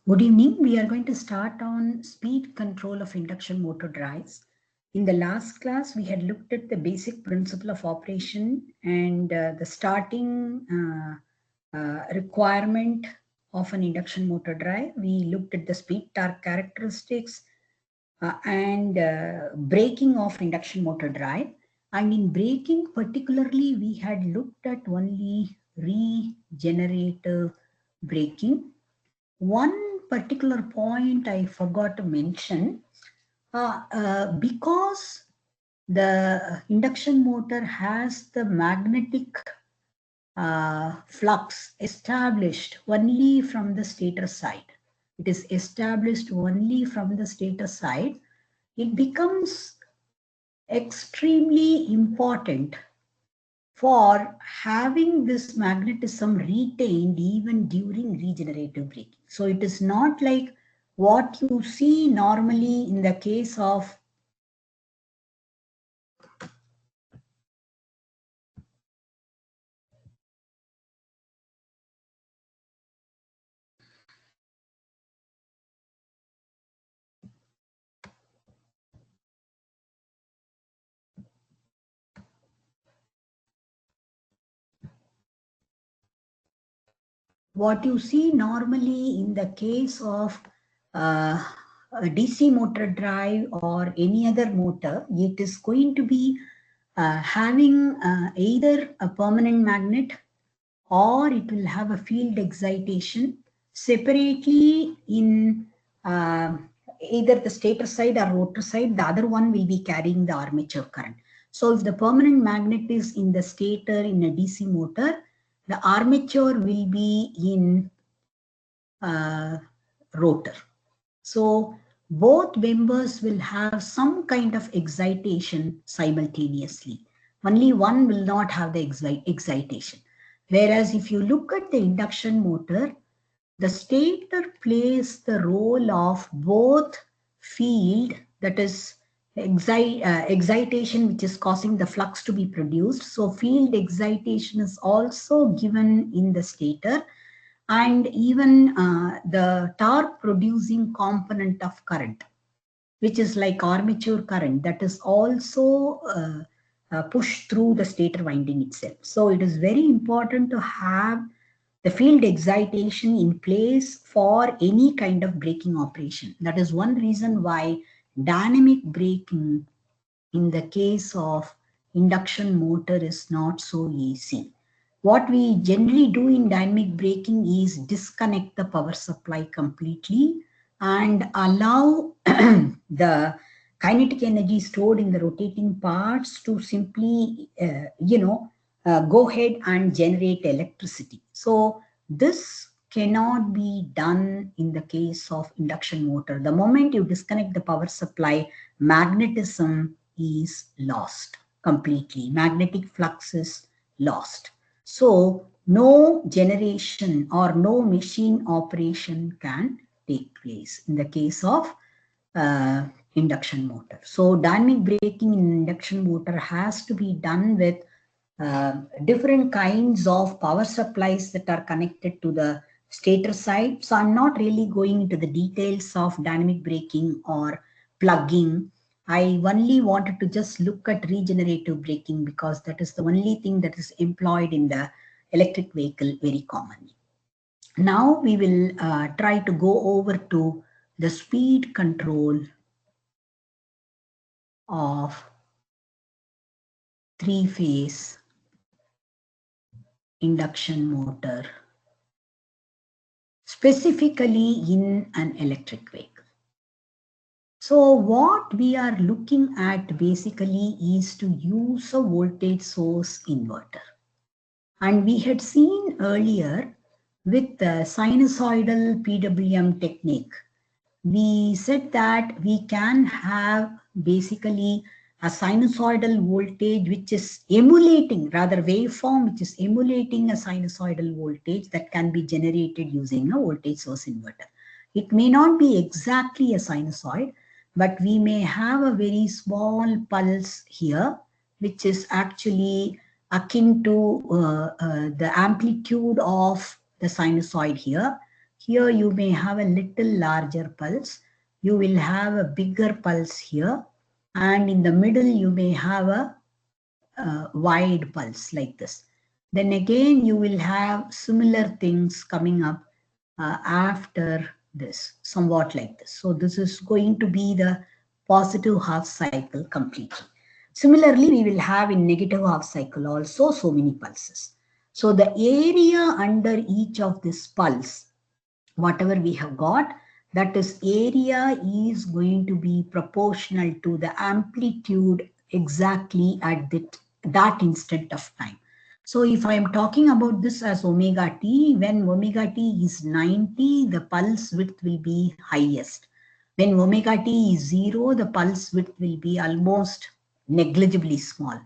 Good evening. We are going to start on speed control of induction motor drives. In the last class, we had looked at the basic principle of operation and the starting requirement of an induction motor drive. We looked at the speed torque characteristics and braking of induction motor drive. And in braking particularly, we had looked at only regenerative braking. One particular point I forgot to mention, because the induction motor has the magnetic flux established only from the stator side. It is established only from the stator side. It becomes extremely important for having this magnetism retained even during regenerative braking. So it is not like what you see normally in the case of what you see normally in the case of a DC motor drive or any other motor. It is going to be having either a permanent magnet or it will have a field excitation separately in either the stator side or rotor side. The other one will be carrying the armature current. So if the permanent magnet is in the stator in a DC motor, the armature will be in rotor. So both members will have some kind of excitation simultaneously. Only one will not have the excitation. Whereas if you look at the induction motor, the stator plays the role of both field, that is excitation which is causing the flux to be produced. So field excitation is also given in the stator, and even the torque producing component of current, which is like armature current, that is also pushed through the stator winding itself. So it is very important to have the field excitation in place for any kind of braking operation. That is one reason why dynamic braking in the case of induction motor is not so easy. What we generally do in dynamic braking is disconnect the power supply completely and allow the kinetic energy stored in the rotating parts to simply, go ahead and generate electricity. So this cannot be done in the case of induction motor. The moment you disconnect the power supply, magnetism is lost completely. Magnetic flux is lost. So no generation or no machine operation can take place in the case of induction motor. So dynamic braking in induction motor has to be done with different kinds of power supplies that are connected to the stator side. So I'm not really going into the details of dynamic braking or plugging. I only wanted to just look at regenerative braking because that is the only thing that is employed in the electric vehicle very commonly. Now we will try to go over to the speed control of three-phase induction motor, specifically in an electric vehicle. So what we are looking at basically is to use a voltage source inverter. And we had seen earlier with the sinusoidal PWM technique, we said that we can have basically a sinusoidal voltage which is emulating, rather waveform which is emulating a sinusoidal voltage that can be generated using a voltage source inverter. It may not be exactly a sinusoid, but we may have a very small pulse here, which is actually akin to the amplitude of the sinusoid here. Here you may have a little larger pulse. You will have a bigger pulse here. And in the middle, you may have a wide pulse like this. Then again, you will have similar things coming up after this, somewhat like this. So this is going to be the positive half cycle completely. Similarly, we will have in negative half cycle also so many pulses. So the area under each of this pulse, whatever we have got, that is area is going to be proportional to the amplitude exactly at that instant of time. So if I am talking about this as omega t, when omega t is 90, the pulse width will be highest. When omega t is 0, the pulse width will be almost negligibly small.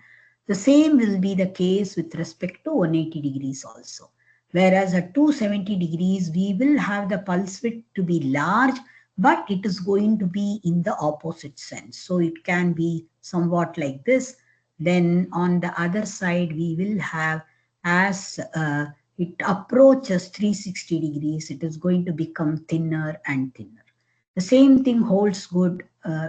The same will be the case with respect to 180 degrees also. Whereas at 270 degrees, we will have the pulse width to be large, but it is going to be in the opposite sense. So it can be somewhat like this. Then on the other side, we will have as it approaches 360 degrees, it is going to become thinner and thinner. The same thing holds good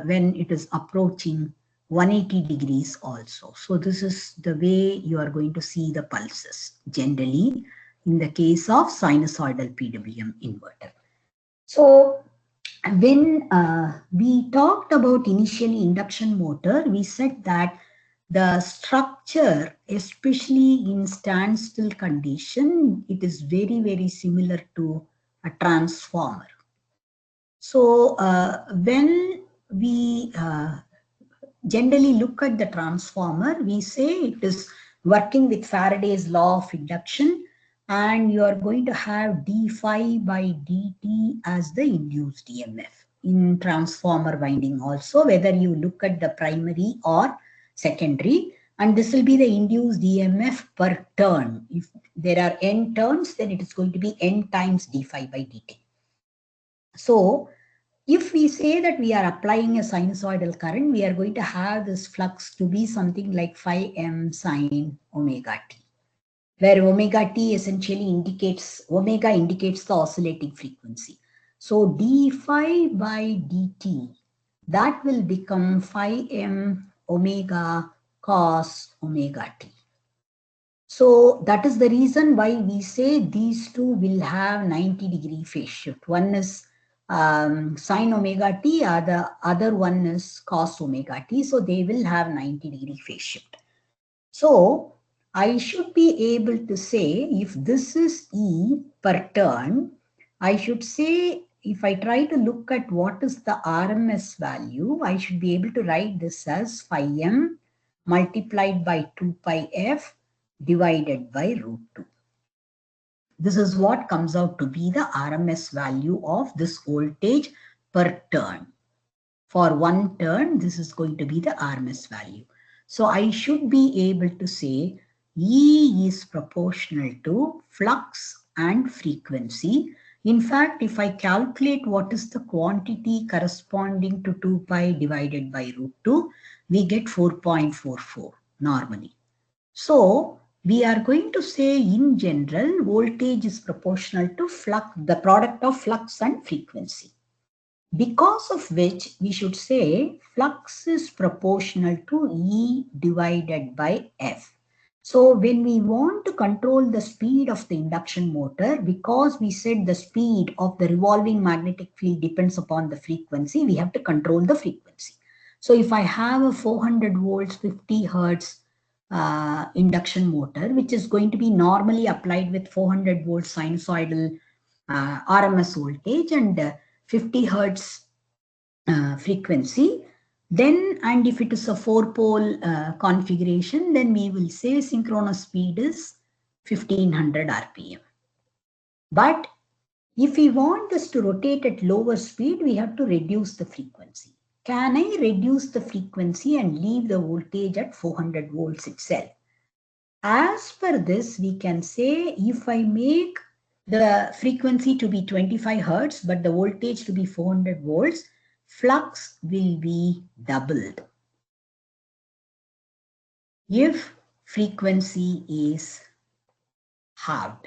when it is approaching 180 degrees also. So this is the way you are going to see the pulses generally in the case of sinusoidal PWM inverter. So when we talked about initially induction motor, we said that the structure, especially in standstill condition, it is very, very similar to a transformer. So when we generally look at the transformer, we say it is working with Faraday's law of induction, and you are going to have d phi by dt as the induced EMF in transformer winding also, whether you look at the primary or secondary, and this will be the induced EMF per turn. If there are n turns, then it is going to be n times d phi by dt. So if we say that we are applying a sinusoidal current, we are going to have this flux to be something like phi m sine omega t, where omega t essentially indicates the oscillating frequency. So d phi by dt, that will become phi m omega cos omega t. So that is the reason why we say these two will have 90-degree phase shift. One is sine omega t, the other one is cos omega t. So they will have 90-degree phase shift. So I should be able to say if this is E per turn, I should say if I try to look at what is the RMS value, I should be able to write this as phi m multiplied by 2 pi f divided by root 2. This is what comes out to be the RMS value of this voltage per turn. For one turn, this is going to be the RMS value. So I should be able to say E is proportional to flux and frequency. In fact, if I calculate what is the quantity corresponding to 2 pi divided by root 2, we get 4.44 normally. So we are going to say in general, voltage is proportional to flux, the product of flux and frequency. Because of which we should say flux is proportional to E divided by F. So when we want to control the speed of the induction motor, because we said the speed of the revolving magnetic field depends upon the frequency, we have to control the frequency. So if I have a 400 volts, 50 hertz induction motor, which is going to be normally applied with 400 volts sinusoidal RMS voltage and 50 hertz frequency, then, and if it is a 4-pole configuration, then we will say synchronous speed is 1500 RPM. But if we want this to rotate at lower speed, we have to reduce the frequency. Can I reduce the frequency and leave the voltage at 400 volts itself? As per this, we can say if I make the frequency to be 25 hertz, but the voltage to be 400 volts, flux will be doubled if frequency is halved.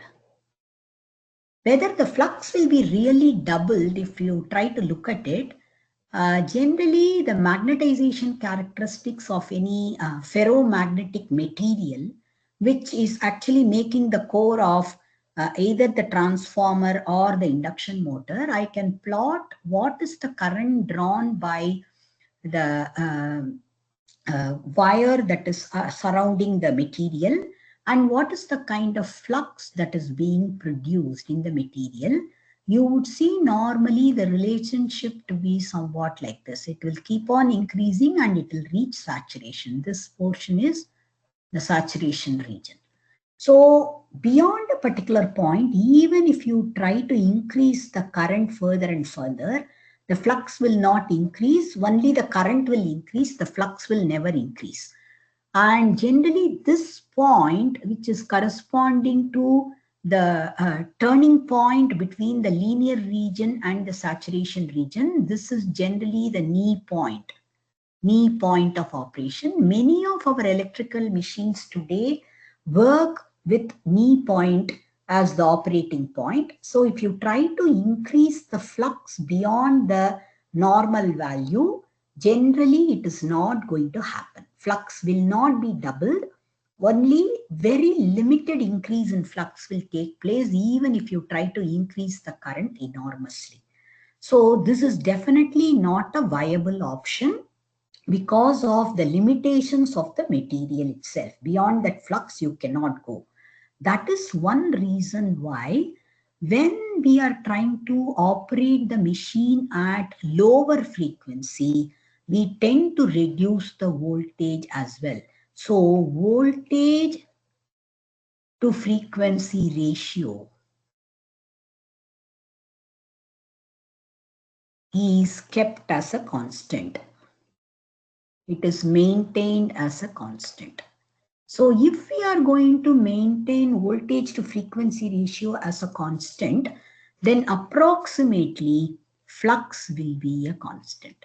Whether the flux will be really doubled if you try to look at it, generally the magnetization characteristics of any ferromagnetic material, which is actually making the core of either the transformer or the induction motor, I can plot what is the current drawn by the wire that is surrounding the material, and what is the kind of flux that is being produced in the material. You would see normally the relationship to be somewhat like this. It will keep on increasing and it will reach saturation. This portion is the saturation region. So beyond a particular point, even if you try to increase the current further and further, the flux will not increase, only the current will increase, the flux will never increase. And generally this point, which is corresponding to the turning point between the linear region and the saturation region, this is generally the knee point of operation. Many of our electrical machines today work with knee point as the operating point. So if you try to increase the flux beyond the normal value, generally it is not going to happen. Flux will not be doubled. Only very limited increase in flux will take place even if you try to increase the current enormously. So this is definitely not a viable option because of the limitations of the material itself. Beyond that flux, you cannot go. That is one reason why when we are trying to operate the machine at lower frequency, we tend to reduce the voltage as well. So voltage to frequency ratio is kept as a constant. It is maintained as a constant. So if we are going to maintain voltage to frequency ratio as a constant, then approximately flux will be a constant.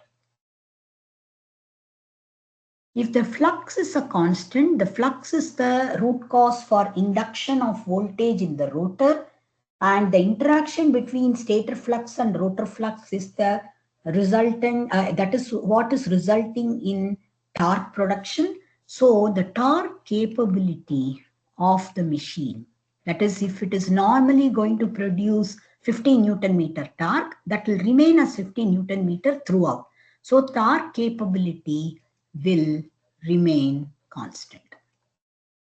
If the flux is a constant, the flux is the root cause for induction of voltage in the rotor, and the interaction between stator flux and rotor flux is the resultant, that is what is resulting in torque production. So the torque capability of the machine, that is if it is normally going to produce 50 Newton meter torque, that will remain as 50 Newton meter throughout. So torque capability will remain constant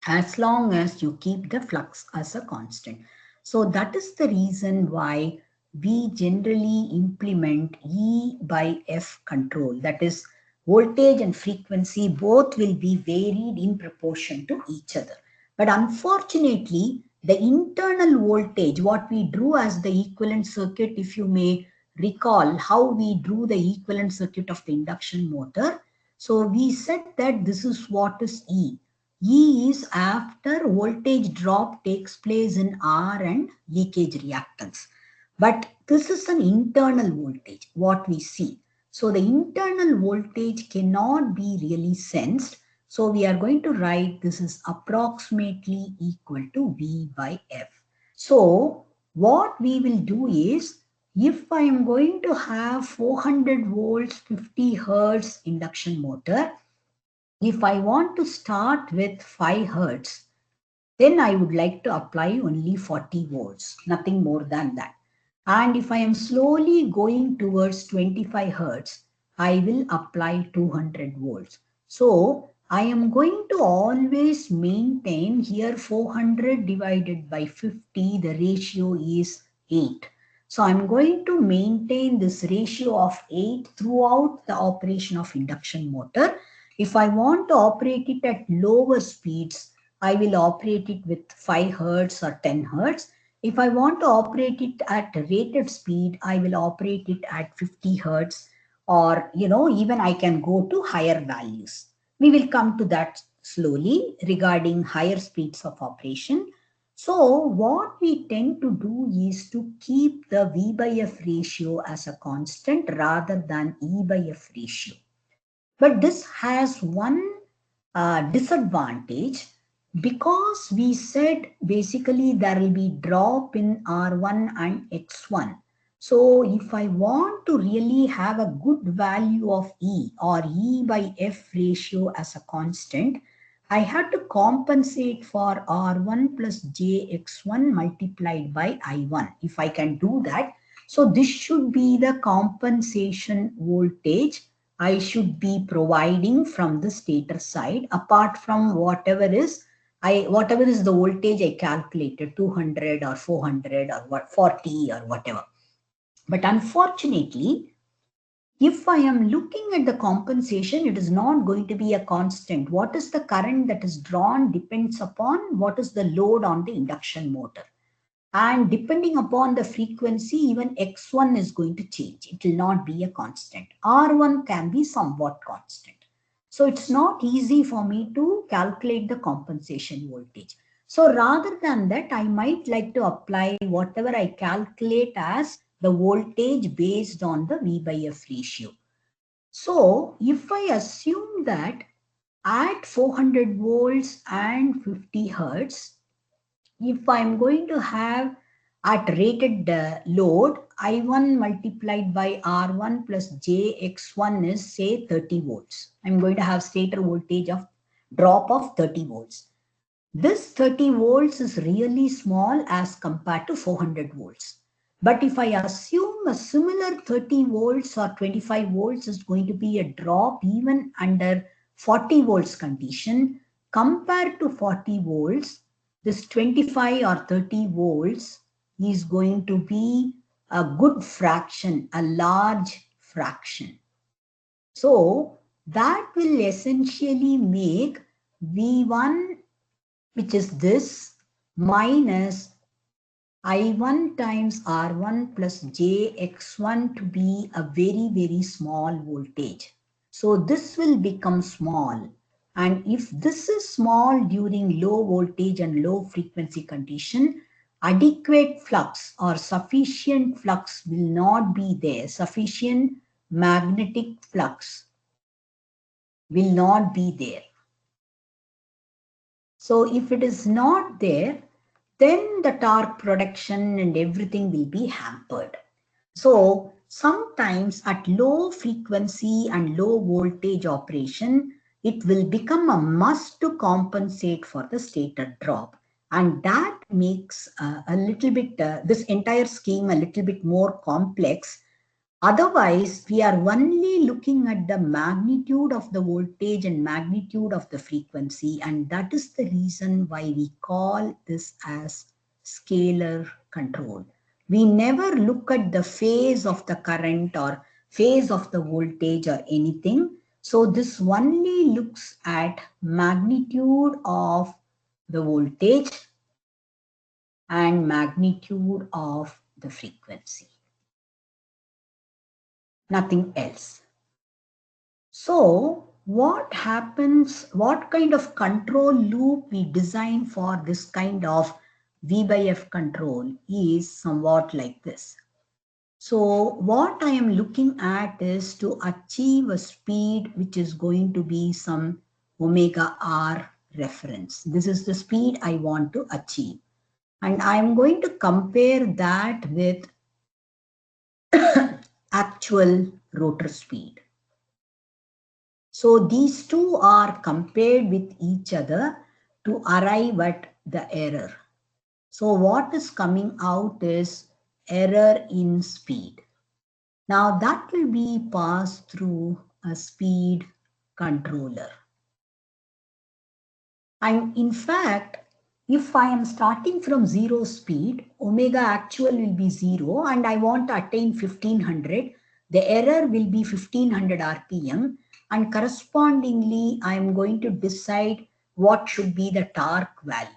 as long as you keep the flux as a constant. So that is the reason why we generally implement E by F control. That is, voltage and frequency both will be varied in proportion to each other. But unfortunately, the internal voltage, what we drew as the equivalent circuit, if you may recall how we drew the equivalent circuit of the induction motor. So we said that this is what is E. E is after voltage drop takes place in R and leakage reactance. But this is an internal voltage, what we see. So the internal voltage cannot be really sensed. So we are going to write this is approximately equal to V by F. So what we will do is, if I am going to have 400 volts, 50 hertz induction motor, if I want to start with 5 hertz, then I would like to apply only 40 volts, nothing more than that. And if I am slowly going towards 25 hertz, I will apply 200 volts. So I am going to always maintain here 400 divided by 50, the ratio is 8. So I'm going to maintain this ratio of 8 throughout the operation of induction motor. If I want to operate it at lower speeds, I will operate it with 5 hertz or 10 hertz. If I want to operate it at rated speed, I will operate it at 50 hertz, or even I can go to higher values. We will come to that slowly regarding higher speeds of operation. So what we tend to do is to keep the V by F ratio as a constant rather than E by F ratio. But this has one disadvantage. Because we said basically there will be drop in R1 and X1. So if I want to really have a good value of E or E by F ratio as a constant, I have to compensate for R1 plus JX1 multiplied by I1. If I can do that, so this should be the compensation voltage I should be providing from the stator side, apart from whatever is the voltage I calculated, 200 or 400 or what 40 or whatever. But unfortunately, if I am looking at the compensation, it is not going to be a constant. What is the current that is drawn depends upon what is the load on the induction motor. And depending upon the frequency, even X1 is going to change. It will not be a constant. R1 can be somewhat constant. So it's not easy for me to calculate the compensation voltage. So rather than that, I might like to apply whatever I calculate as the voltage based on the V by F ratio. So if I assume that at 400 volts and 50 hertz, if I'm going to have at rated load, I1 multiplied by R1 plus JX1 is say 30 volts. I'm going to have stator voltage of drop of 30 volts. This 30 volts is really small as compared to 400 volts. But if I assume a similar 30 volts or 25 volts is going to be a drop even under 40 volts condition, compared to 40 volts, this 25 or 30 volts is going to be a good fraction, a large fraction. So that will essentially make V1, which is this, minus I1 times R1 plus JX1 to be a very, very small voltage. So this will become small. And if this is small during low voltage and low frequency condition, adequate flux or sufficient flux will not be there. Sufficient magnetic flux will not be there. So if it is not there, then the torque production and everything will be hampered. So sometimes at low frequency and low voltage operation, it will become a must to compensate for the stator drop. And that makes a little bit, this entire scheme a little bit more complex. Otherwise, we are only looking at the magnitude of the voltage and magnitude of the frequency, and that is the reason why we call this as scalar control. We never look at the phase of the current or phase of the voltage or anything. So this only looks at magnitude of the voltage and magnitude of the frequency. Nothing else. So what happens, what kind of control loop we design for this kind of V by F control is somewhat like this. So what I am looking at is to achieve a speed which is going to be some omega R reference. This is the speed I want to achieve. And I am going to compare that with actual rotor speed. So these two are compared with each other to arrive at the error. So what is coming out is error in speed. Now that will be passed through a speed controller. And in fact, if I am starting from zero speed, omega actual will be 0 and I want to attain 1500, the error will be 1500 RPM, and correspondingly I am going to decide what should be the torque value.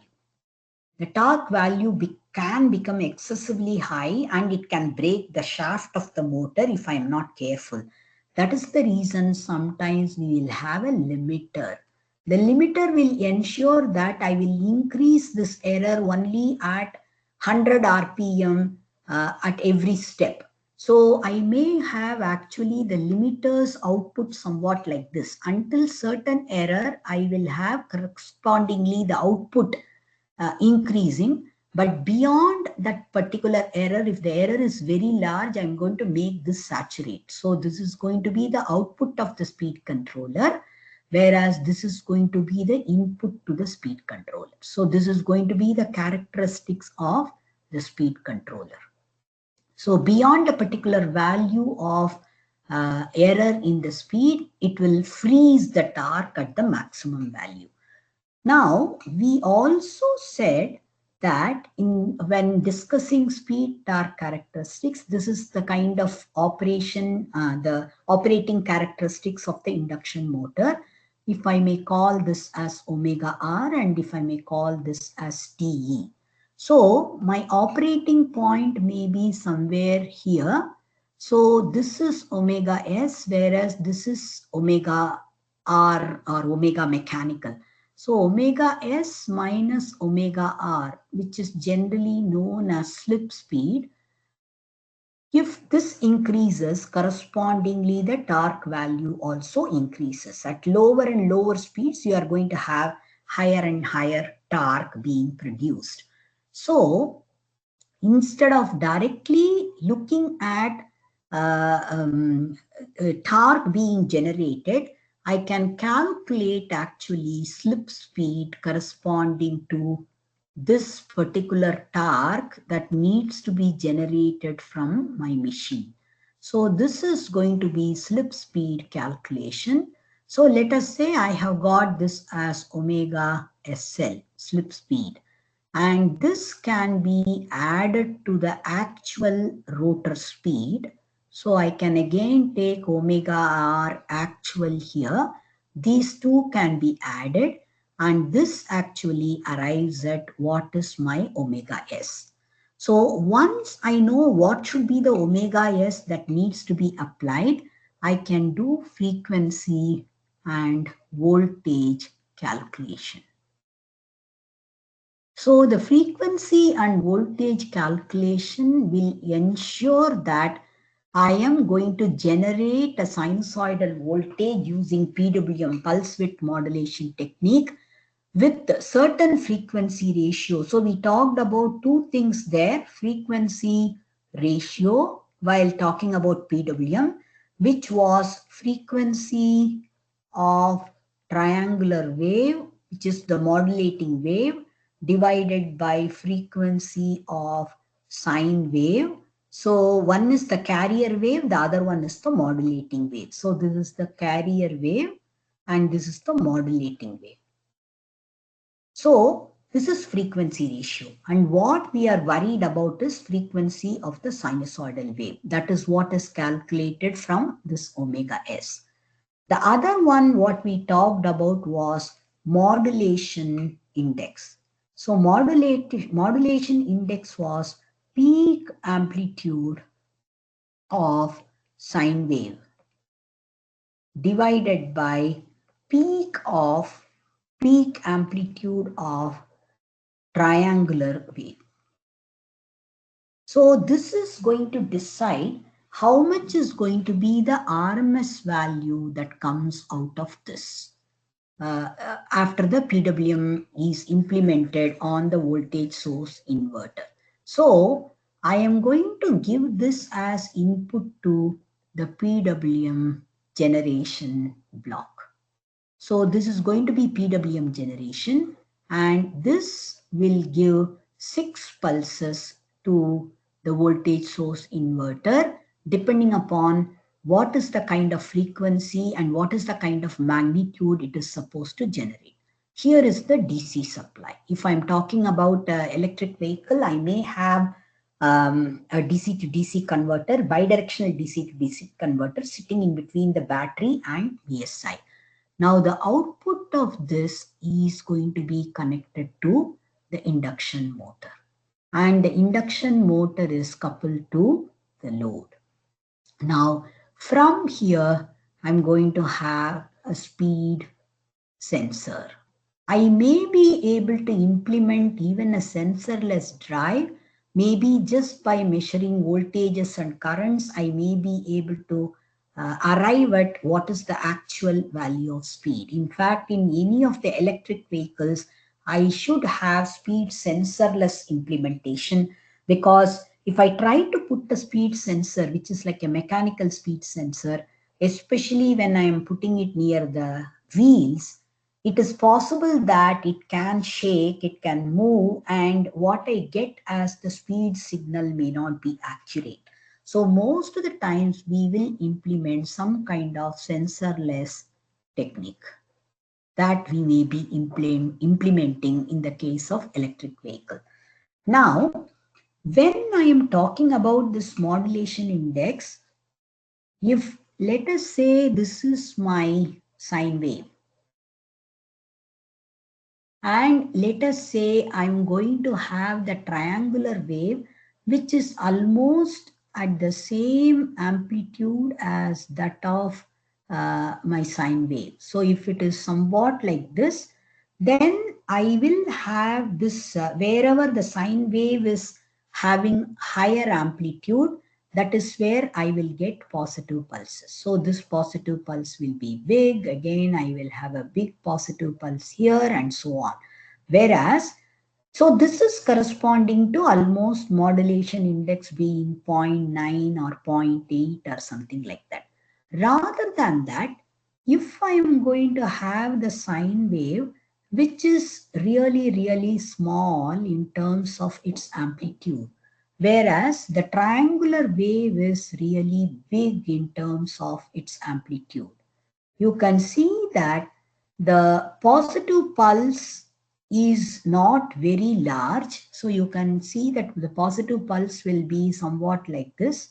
The torque value can become excessively high and it can break the shaft of the motor if I am not careful. That is the reason sometimes we will have a limiter. The limiter will ensure that I will increase this error only at 100 RPM at every step. So I may have actually the limiters output somewhat like this. Until certain error, I will have correspondingly the output increasing. But beyond that particular error, if the error is very large, I'm going to make this saturate. So this is going to be the output of the speed controller, whereas this is going to be the input to the speed controller. So this is going to be the characteristics of the speed controller. So beyond a particular value of error in the speed, it will freeze the torque at the maximum value. Now, we also said that when discussing speed torque characteristics, this is the kind of operation, the operating characteristics of the induction motor. If I may call this as omega R and if I may call this as TE. So my operating point may be somewhere here. So this is omega S, whereas this is omega R or omega mechanical. So omega S minus omega R, which is generally known as slip speed, if this increases, correspondingly the torque value also increases. At lower and lower speeds, you are going to have higher and higher torque being produced. So instead of directly looking at torque being generated, I can calculate actually slip speed corresponding to this particular torque that needs to be generated from my machine. So this is going to be slip speed calculation. So let us say I have got this as omega SL, slip speed. And this can be added to the actual rotor speed. So I can again take omega R actual here. These two can be added and this actually arrives at what is my omega S. So once I know what should be the omega S that needs to be applied, I can do frequency and voltage calculation. So the frequency and voltage calculation will ensure that I am going to generate a sinusoidal voltage using PWM pulse width modulation technique with certain frequency ratio. So we talked about two things there, frequency ratio while talking about PWM, which was frequency of triangular wave, which is the modulating wave, divided by frequency of sine wave. So one is the carrier wave, the other one is the modulating wave. So this is the carrier wave and this is the modulating wave. So this is frequency ratio. And what we are worried about is frequency of the sinusoidal wave. That is what is calculated from this omega S. The other one, what we talked about was modulation index. So modulation index was peak amplitude of sine wave divided by peak amplitude of triangular wave. So this is going to decide how much is going to be the RMS value that comes out of this after the PWM is implemented on the voltage source inverter. So I am going to give this as input to the PWM generation block. So this is going to be PWM generation and this will give 6 pulses to the voltage source inverter depending upon what is the kind of frequency and what is the kind of magnitude it is supposed to generate. Here is the DC supply. If I'm talking about electric vehicle, I may have a DC to DC converter, bidirectional DC to DC converter sitting in between the battery and VSI. Now the output of this is going to be connected to the induction motor. And the induction motor is coupled to the load. Now from here, I'm going to have a speed sensor. I may be able to implement even a sensorless drive, maybe just by measuring voltages and currents, I may be able to arrive at what is the actual value of speed. In fact, in any of the electric vehicles, I should have speed sensorless implementation, because if I try to put a speed sensor, which is like a mechanical speed sensor, especially when I am putting it near the wheels, it is possible that it can shake, it can move, and what I get as the speed signal may not be accurate. So most of the times we will implement some kind of sensorless technique that we may be implementing in the case of electric vehicle. Now, when I am talking about this modulation index, if let us say this is my sine wave, and let us say I'm going to have the triangular wave, which is almost at the same amplitude as that of my sine wave. So if it is somewhat like this, then I will have this, wherever the sine wave is having higher amplitude, that is where I will get positive pulses. So this positive pulse will be big. Again, I will have a big positive pulse here and so on. Whereas, so this is corresponding to almost modulation index being zero point 0.9 or 0.8 or something like that. Rather than that, if I am going to have the sine wave, which is really, really small in terms of its amplitude, whereas the triangular wave is really big in terms of its amplitude, you can see that the positive pulse is not very large. So you can see that the positive pulse will be somewhat like this.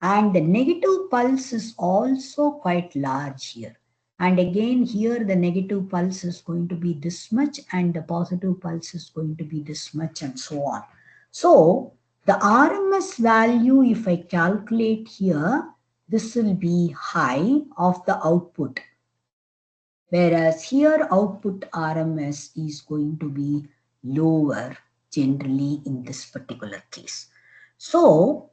And the negative pulse is also quite large here. And again, here the negative pulse is going to be this much and the positive pulse is going to be this much and so on. So the RMS value, if I calculate here, this will be high of the output. Whereas here output RMS is going to be lower generally in this particular case. So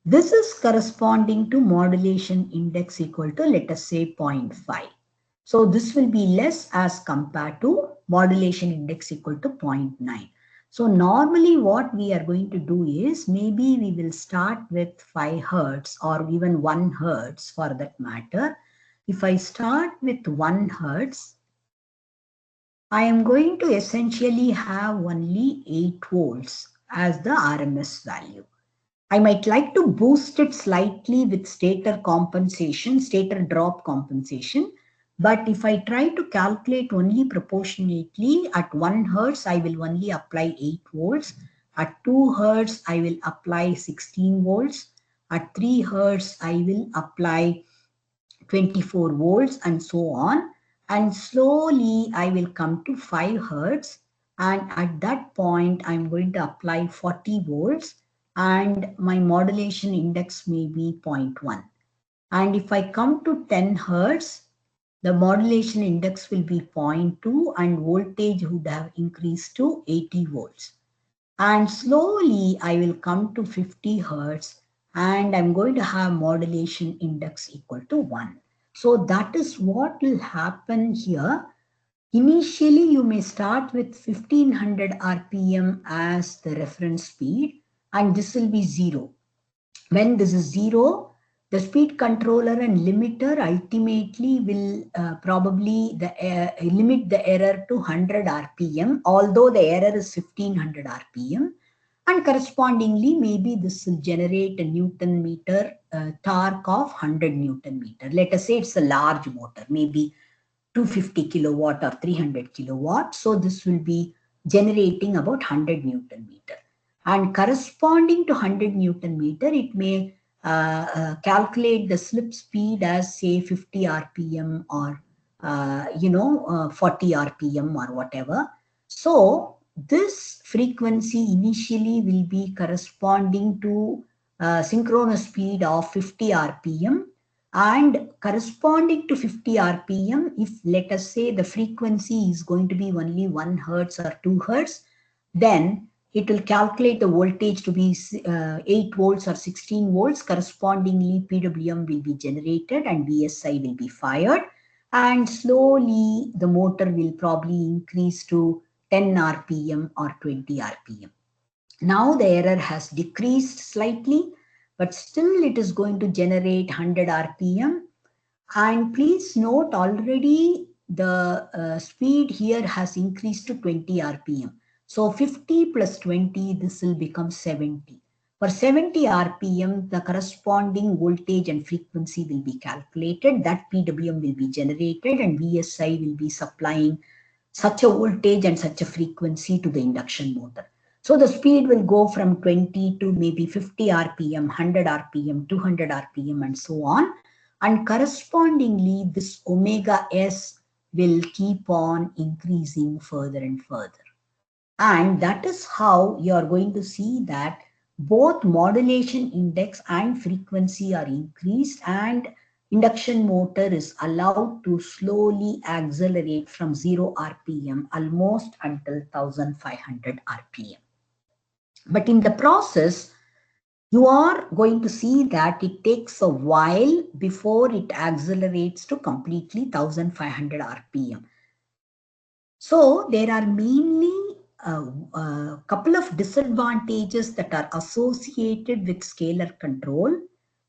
this is corresponding to modulation index equal to, let us say, 0.5. So this will be less as compared to modulation index equal to 0.9. So normally what we are going to do is, maybe we will start with 5 Hertz or even 1 Hertz for that matter. If I start with 1 Hertz, I am going to essentially have only 8 volts as the RMS value. I might like to boost it slightly with stator compensation, stator drop compensation. But if I try to calculate only proportionately, at 1 Hertz, I will only apply 8 volts. At 2 Hertz, I will apply 16 volts. At 3 Hertz, I will apply 24 volts and so on. And slowly I will come to 5 Hertz. And at that point, I'm going to apply 40 volts and my modulation index may be 0.1. And if I come to 10 Hertz, the modulation index will be 0.2 and voltage would have increased to 80 volts. And slowly I will come to 50 Hertz and I'm going to have modulation index equal to 1. So that is what will happen here. Initially, you may start with 1500 RPM as the reference speed, and this will be 0. When this is 0, the speed controller and limiter ultimately will probably limit the error to 100 RPM, although the error is 1500 RPM. And correspondingly, maybe this will generate a Newton meter torque of 100 Newton meter. Let us say it's a large motor, maybe 250 kilowatt or 300 kilowatt. So this will be generating about 100 Newton meter. And corresponding to 100 Newton meter, it may calculate the slip speed as say 50 RPM or 40 RPM or whatever. So this frequency initially will be corresponding to synchronous speed of 50 RPM, and corresponding to 50 RPM, if let us say the frequency is going to be only 1 Hertz or 2 Hertz, then It will calculate the voltage to be 8 volts or 16 volts. Correspondingly, PWM will be generated and VSI will be fired. And slowly, the motor will probably increase to 10 RPM or 20 RPM. Now the error has decreased slightly, but still it is going to generate 100 RPM. And please note already the speed here has increased to 20 RPM. So 50 plus 20, this will become 70. For 70 RPM, the corresponding voltage and frequency will be calculated. That PWM will be generated and VSI will be supplying such a voltage and such a frequency to the induction motor. So the speed will go from 20 to maybe 50 RPM, 100 RPM, 200 RPM, and so on. And correspondingly, this omega S will keep on increasing further and further. And that is how you are going to see that both modulation index and frequency are increased, and induction motor is allowed to slowly accelerate from 0 RPM almost until 1500 RPM. But in the process, you are going to see that it takes a while before it accelerates to completely 1500 RPM. So there are mainly a couple of disadvantages that are associated with scalar control.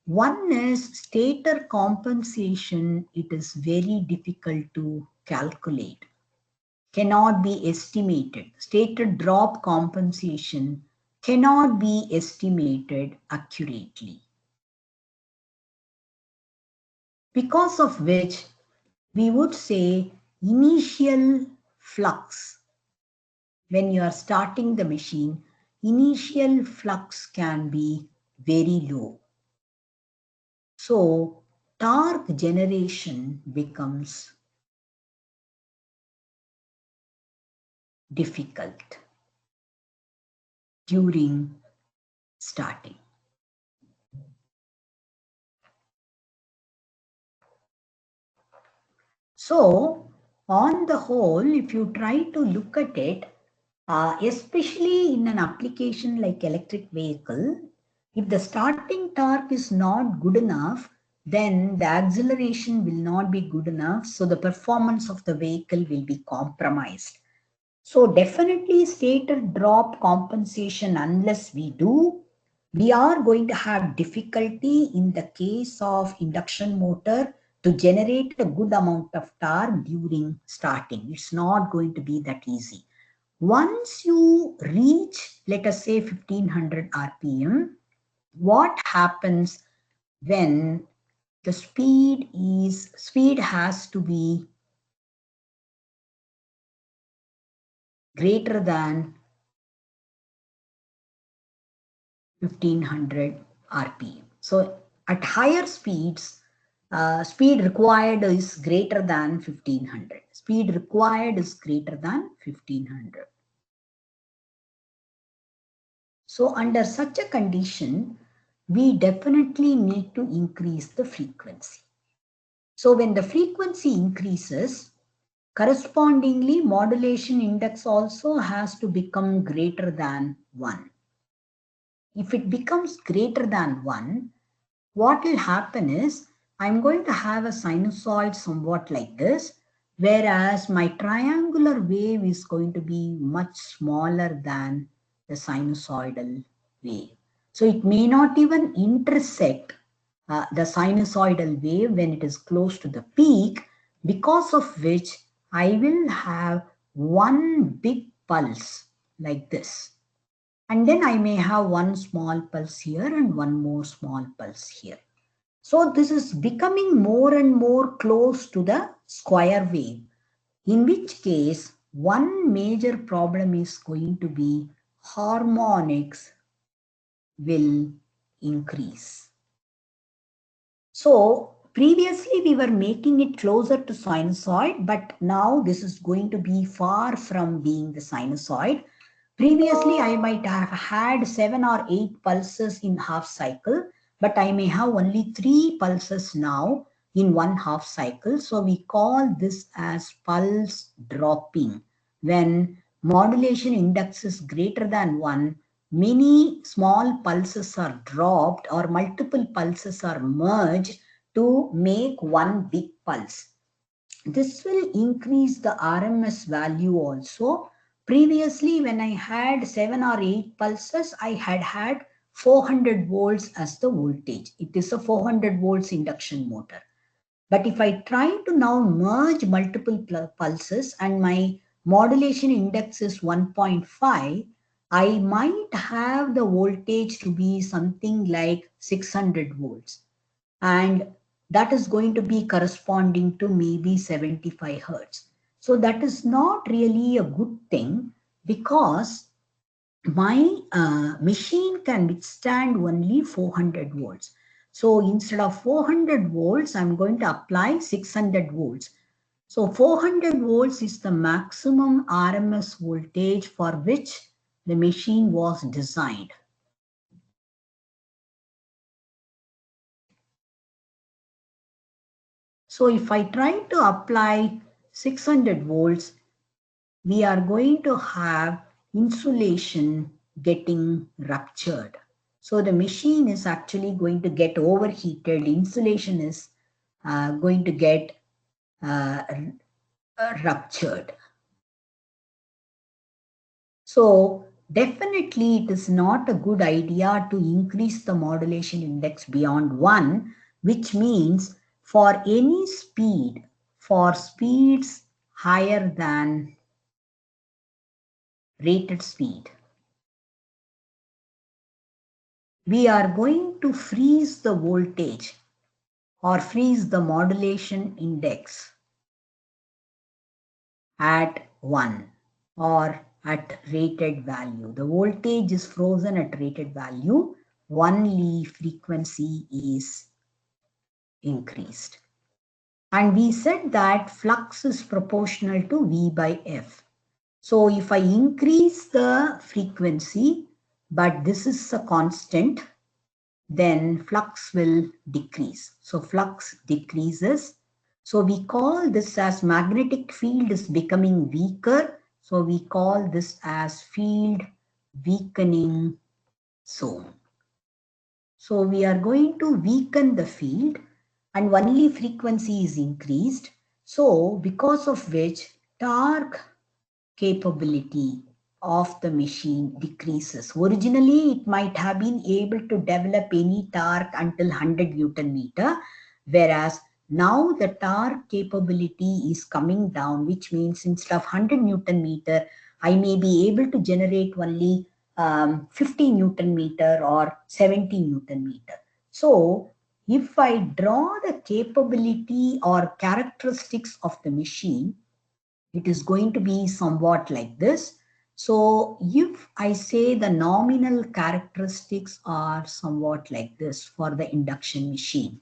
One is stator compensation. It is very difficult to calculate, cannot be estimated. Stator drop compensation cannot be estimated accurately. Because of which, we would say initial flux, when you are starting the machine, initial flux can be very low. So torque generation becomes difficult during starting. So on the whole, if you try to look at it, especially in an application like electric vehicle, if the starting torque is not good enough, then the acceleration will not be good enough. So the performance of the vehicle will be compromised. So definitely stator drop compensation, unless we do, we are going to have difficulty in the case of induction motor to generate a good amount of torque during starting. It's not going to be that easy. Once you reach, let us say 1500 RPM, what happens when the speed has to be greater than 1500 RPM. So at higher speeds, speed required is greater than 1500. Speed required is greater than 1500. So under such a condition, we definitely need to increase the frequency. So when the frequency increases, correspondingly modulation index also has to become greater than 1. If it becomes greater than 1, what will happen is I'm going to have a sinusoid somewhat like this, whereas my triangular wave is going to be much smaller than the sinusoidal wave. So it may not even intersect the sinusoidal wave when it is close to the peak, because of which I will have one big pulse like this. And then I may have one small pulse here and one more small pulse here. So this is becoming more and more close to the square wave, in which case one major problem is going to be harmonics will increase. So previously we were making it closer to sinusoid, but now this is going to be far from being the sinusoid. Previously I might have had 7 or 8 pulses in half cycle, but I may have only 3 pulses now in one half cycle. So we call this as pulse dropping, when modulation index is greater than 1, many small pulses are dropped or multiple pulses are merged to make one big pulse. This will increase the RMS value also. Previously, when I had 7 or 8 pulses, I had 400 volts as the voltage. It is a 400 volts induction motor. But if I try to now merge multiple pulses and my modulation index is 1.5, I might have the voltage to be something like 600 volts. And that is going to be corresponding to maybe 75 hertz. So that is not really a good thing because my machine can withstand only 400 volts. So instead of 400 volts, I'm going to apply 600 volts. So 400 volts is the maximum RMS voltage for which the machine was designed. So if I try to apply 600 volts, we are going to have insulation getting ruptured. So the machine is actually going to get overheated. Insulation is going to get ruptured. So definitely it is not a good idea to increase the modulation index beyond 1, which means for any speed, for speeds higher than rated speed, we are going to freeze the voltage or freeze the modulation index at 1 or at rated value. The voltage is frozen at rated value, only frequency is increased. And we said that flux is proportional to V by F. So if I increase the frequency, but this is a constant, then flux will decrease. So flux decreases. So we call this as magnetic field is becoming weaker. So we call this as field weakening zone. So we are going to weaken the field and only frequency is increased. So because of which torque capability of the machine decreases. Originally, it might have been able to develop any torque until 100 Newton meter, whereas now the torque capability is coming down, which means instead of 100 Newton meter, I may be able to generate only 50 Newton meter or 70 Newton meter. So if I draw the capability or characteristics of the machine, it is going to be somewhat like this. So if I say the nominal characteristics are somewhat like this for the induction machine.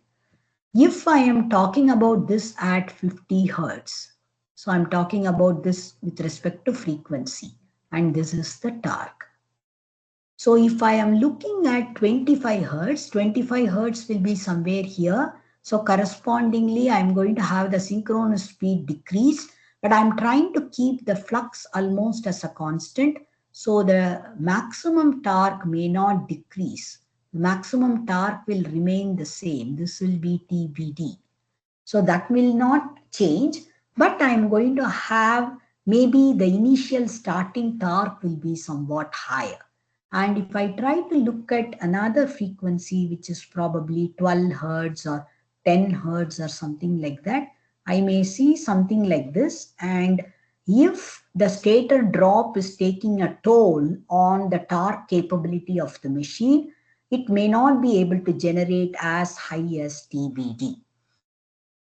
If I am talking about this at 50 hertz, so I'm talking about this with respect to frequency, and this is the torque. So if I am looking at 25 hertz will be somewhere here. So correspondingly, I'm going to have the synchronous speed decreased, but I'm trying to keep the flux almost as a constant. So the maximum torque may not decrease. The maximum torque will remain the same. This will be TBD. So that will not change, but I'm going to have maybe the initial starting torque will be somewhat higher. And if I try to look at another frequency, which is probably 12 hertz or 10 hertz or something like that, I may see something like this. And if the stator drop is taking a toll on the torque capability of the machine, it may not be able to generate as high as TBD.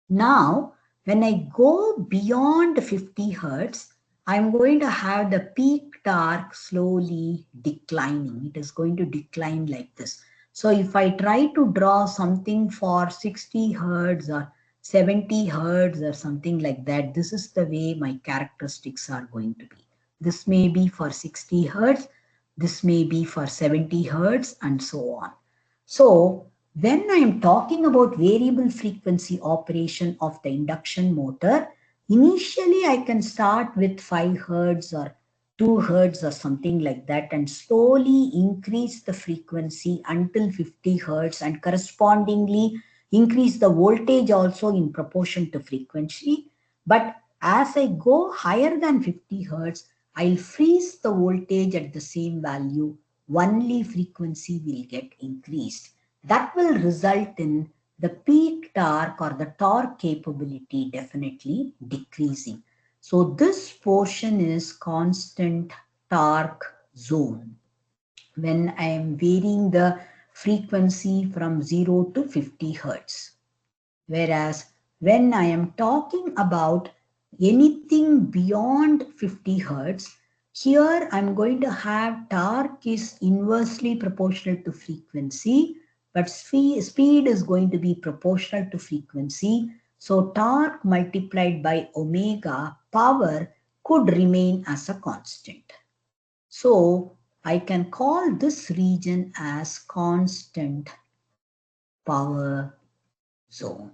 Now, when I go beyond 50 hertz, I'm going to have the peak torque slowly declining. It is going to decline like this. So if I try to draw something for 60 hertz or 70 hertz or something like that, this is the way my characteristics are going to be. This may be for 60 hertz, this may be for 70 hertz, and so on. So when I am talking about variable frequency operation of the induction motor, initially I can start with 5 hertz or 2 hertz or something like that, and slowly increase the frequency until 50 hertz, and correspondingly increase the voltage also in proportion to frequency. But as I go higher than 50 hertz, I'll freeze the voltage at the same value. Only frequency will get increased. That will result in the peak torque or the torque capability definitely decreasing. So this portion is constant torque zone when I am varying the frequency from 0 to 50 hertz. Whereas when I am talking about anything beyond 50 hertz, here I'm going to have torque is inversely proportional to frequency, but speed is going to be proportional to frequency. So torque multiplied by omega power could remain as a constant. So I can call this region as constant power zone.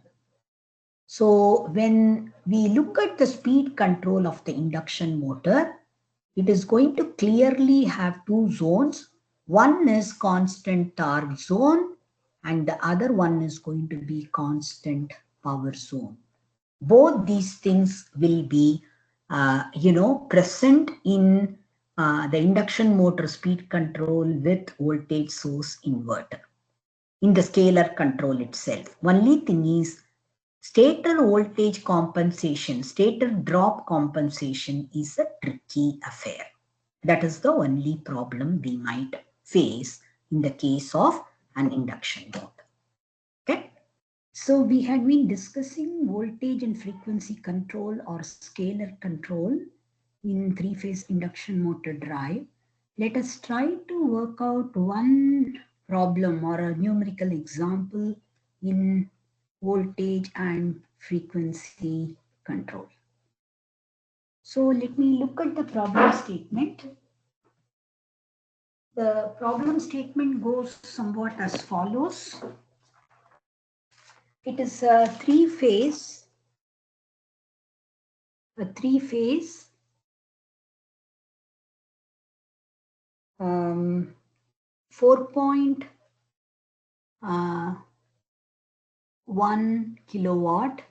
So when we look at the speed control of the induction motor, it is going to clearly have two zones. One is constant torque zone and the other one is going to be constant power zone. Both these things will be, present in the induction motor speed control with voltage source inverter in the scalar control itself. Only thing is, stator voltage compensation, stator drop compensation is a tricky affair. That is the only problem we might face in the case of an induction motor. Okay. So we had been discussing voltage and frequency control or scalar control in three-phase induction motor drive. Let us try to work out one problem or a numerical example in voltage and frequency control. So let me look at the problem statement. The problem statement goes somewhat as follows. It is a three-phase 4.1 kilowatt,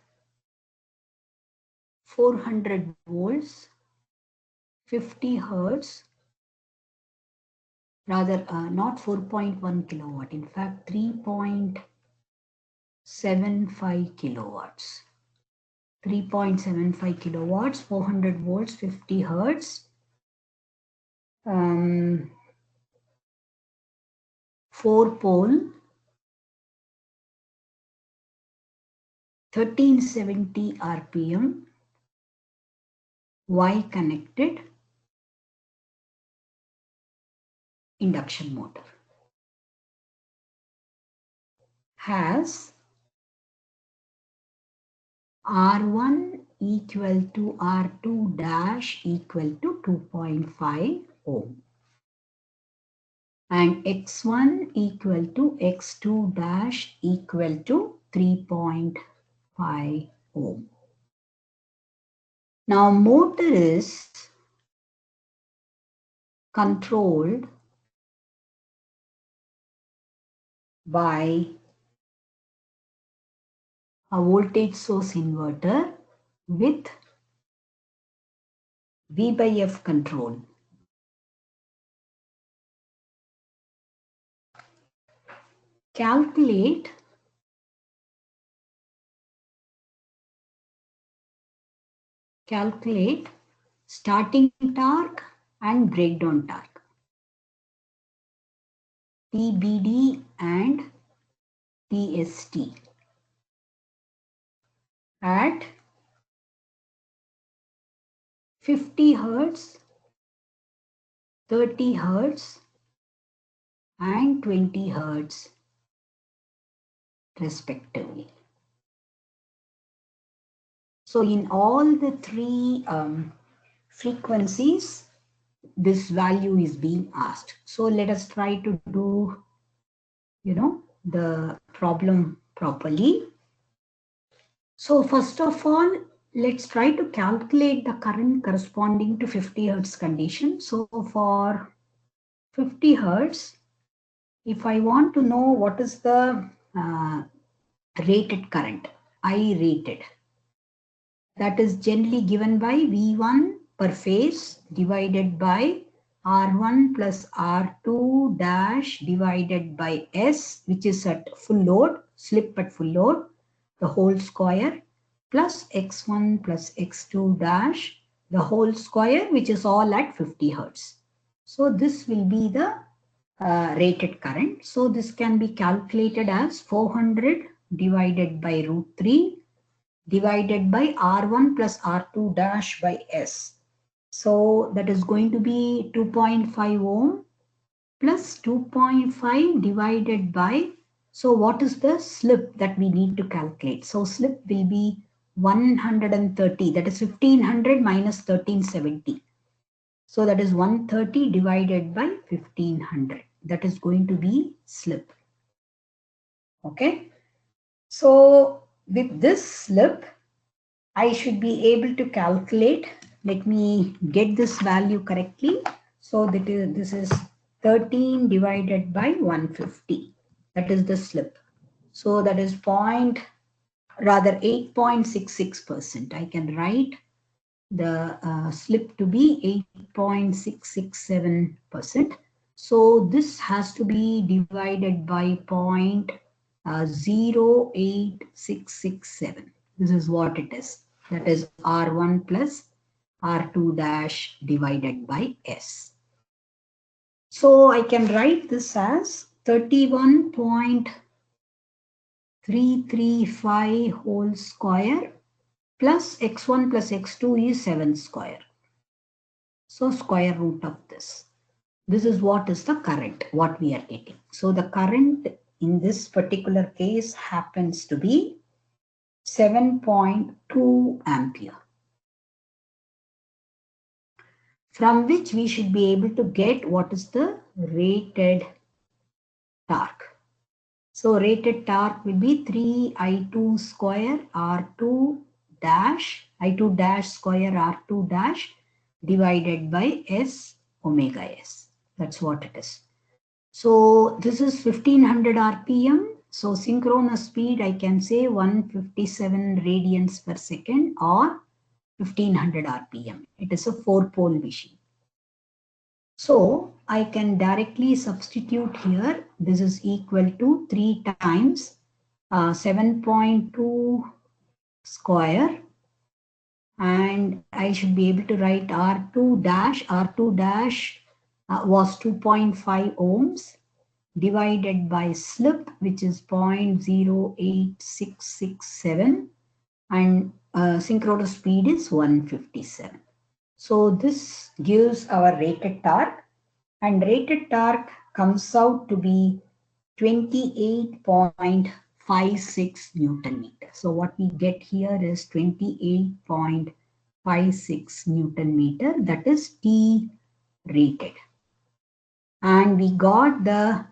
400 volts, 50 hertz, rather not 4.1 kilowatt, in fact 3.75 kilowatts. 3.75 kilowatts, 400 volts, 50 hertz, 4-pole, 1370 RPM, Y connected induction motor. Has R1 equal to R2 dash equal to 2.5 ohm. And X1 equal to X2 dash equal to 3.5 ohm. Now motor is controlled by a voltage source inverter with V by F control. Calculate starting torque and breakdown torque, TBD and TST at 50 hertz, 30 hertz and 20 hertz respectively. So in all the three frequencies, this value is being asked. So let us try to do, the problem properly. So first of all, let's try to calculate the current corresponding to 50 Hertz condition. So for 50 Hertz, if I want to know what is the rated current, I rated, that is generally given by V1 per phase divided by R1 plus R2 dash divided by S, which is at full load, slip at full load, the whole square, plus X1 plus X2 dash, the whole square, which is all at 50 Hertz. So this will be the rated current. So this can be calculated as 400 divided by root 3 divided by R1 plus R2 dash by S. So that is going to be 2.5 ohm plus 2.5 divided by, so what is the slip that we need to calculate? So slip will be 130, that is 1500 minus 1370. So that is 130 divided by 1500. That is going to be slip. Okay. So with this slip, I should be able to calculate. Let me get this value correctly. So this is 13 divided by 150. That is the slip. So that is 8.66%. I can write the slip to be 8.667%. So this has to be divided by 0.0667. This is what it is. That is R1 plus R2 dash divided by S. So I can write this as 31.335 whole square plus X1 plus X2 is 7 square. So square root of this. This is what is the current, what we are getting. So the current in this particular case happens to be 7.2 ampere. From which we should be able to get what is the rated torque. So rated torque will be 3I2 square R2 dash, I2 dash square R2 dash divided by S omega S. That's what it is. So this is 1500 RPM. So synchronous speed, I can say 157 radians per second or 1500 RPM. It is a 4-pole machine. So I can directly substitute here. This is equal to 3 times 7.2 square. And I should be able to write R2 dash. R2 dash was 2.5 ohms divided by slip, which is 0.08667, and synchronous speed is 157. So this gives our rated torque, and rated torque comes out to be 28.56 Newton meter. So what we get here is 28.56 Newton meter, that is T rated. And we got the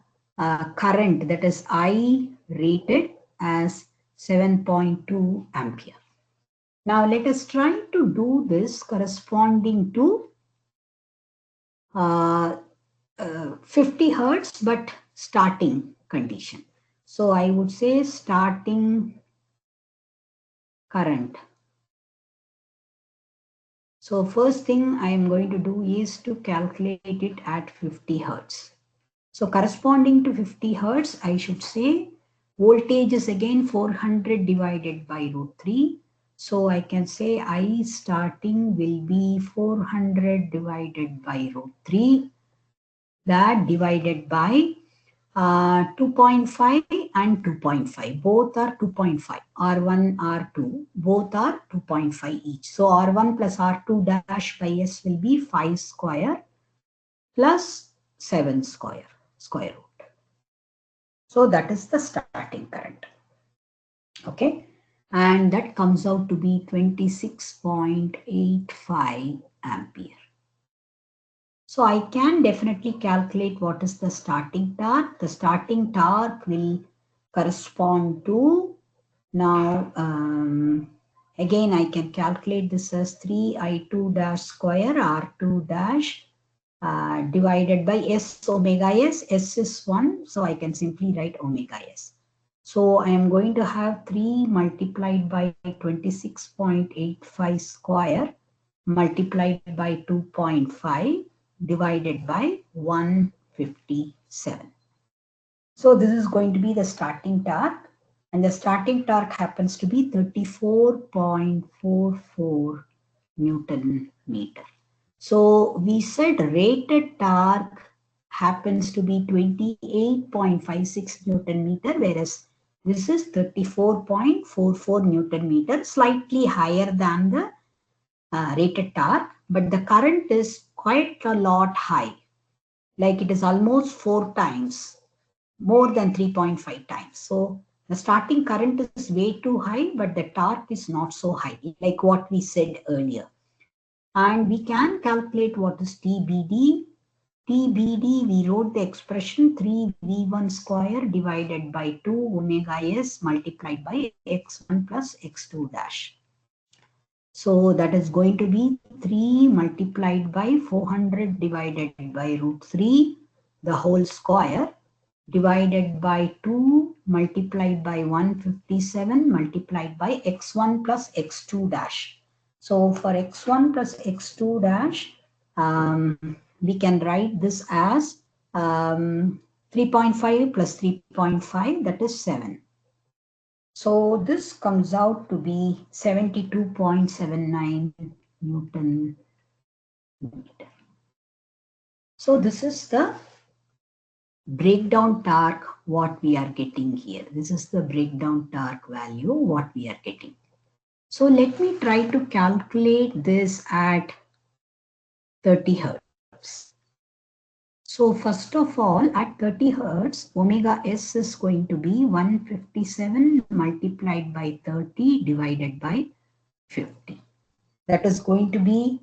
current, that is I rated as 7.2 ampere. Now let us try to do this corresponding to 50 Hertz, but starting condition. So I would say starting current. So first thing I am going to do is to calculate it at 50 Hertz. So corresponding to 50 Hertz, I should say voltage is again 400 divided by root 3. So I can say I starting will be 400 divided by root 3. That divided by 2.5 and 2.5. Both are 2.5. R1, R2, both are 2.5 each. So R1 plus R2 dash by S will be 5 square plus 7 square root. So that is the starting current. Okay. And that comes out to be 26.85 ampere. So I can definitely calculate what is the starting torque. The starting torque will correspond to now Again, I can calculate this as 3I2 dash square R2 dash divided by S omega S. S is 1, so I can simply write omega S. So I am going to have 3 multiplied by 26.85 square multiplied by 2.5 divided by 157. So this is going to be the starting torque, and the starting torque happens to be 34.44 Newton meter. So we said rated torque happens to be 28.56 Newton meter, whereas this is 34.44 Newton meter, slightly higher than the rated torque, but the current is quite a lot high, like it is almost 4 times, more than 3.5 times. So the starting current is way too high, but the torque is not so high, like what we said earlier. And we can calculate what is TBD. TBD, we wrote the expression 3V1 square divided by 2 omega S multiplied by x1 plus x2 dash. So that is going to be 3 multiplied by 400 divided by root 3, the whole square, divided by 2 multiplied by 157 multiplied by x1 plus x2 dash. So for x1 plus x2 dash, we can write this as 3.5 plus 3.5, that is 7. So this comes out to be 72.79 Newton meter. So this is the breakdown torque what we are getting here. This is the breakdown torque value what we are getting. So let me try to calculate this at 30 hertz. So first of all, at 30 hertz, omega S is going to be 157 multiplied by 30 divided by 50. That is going to be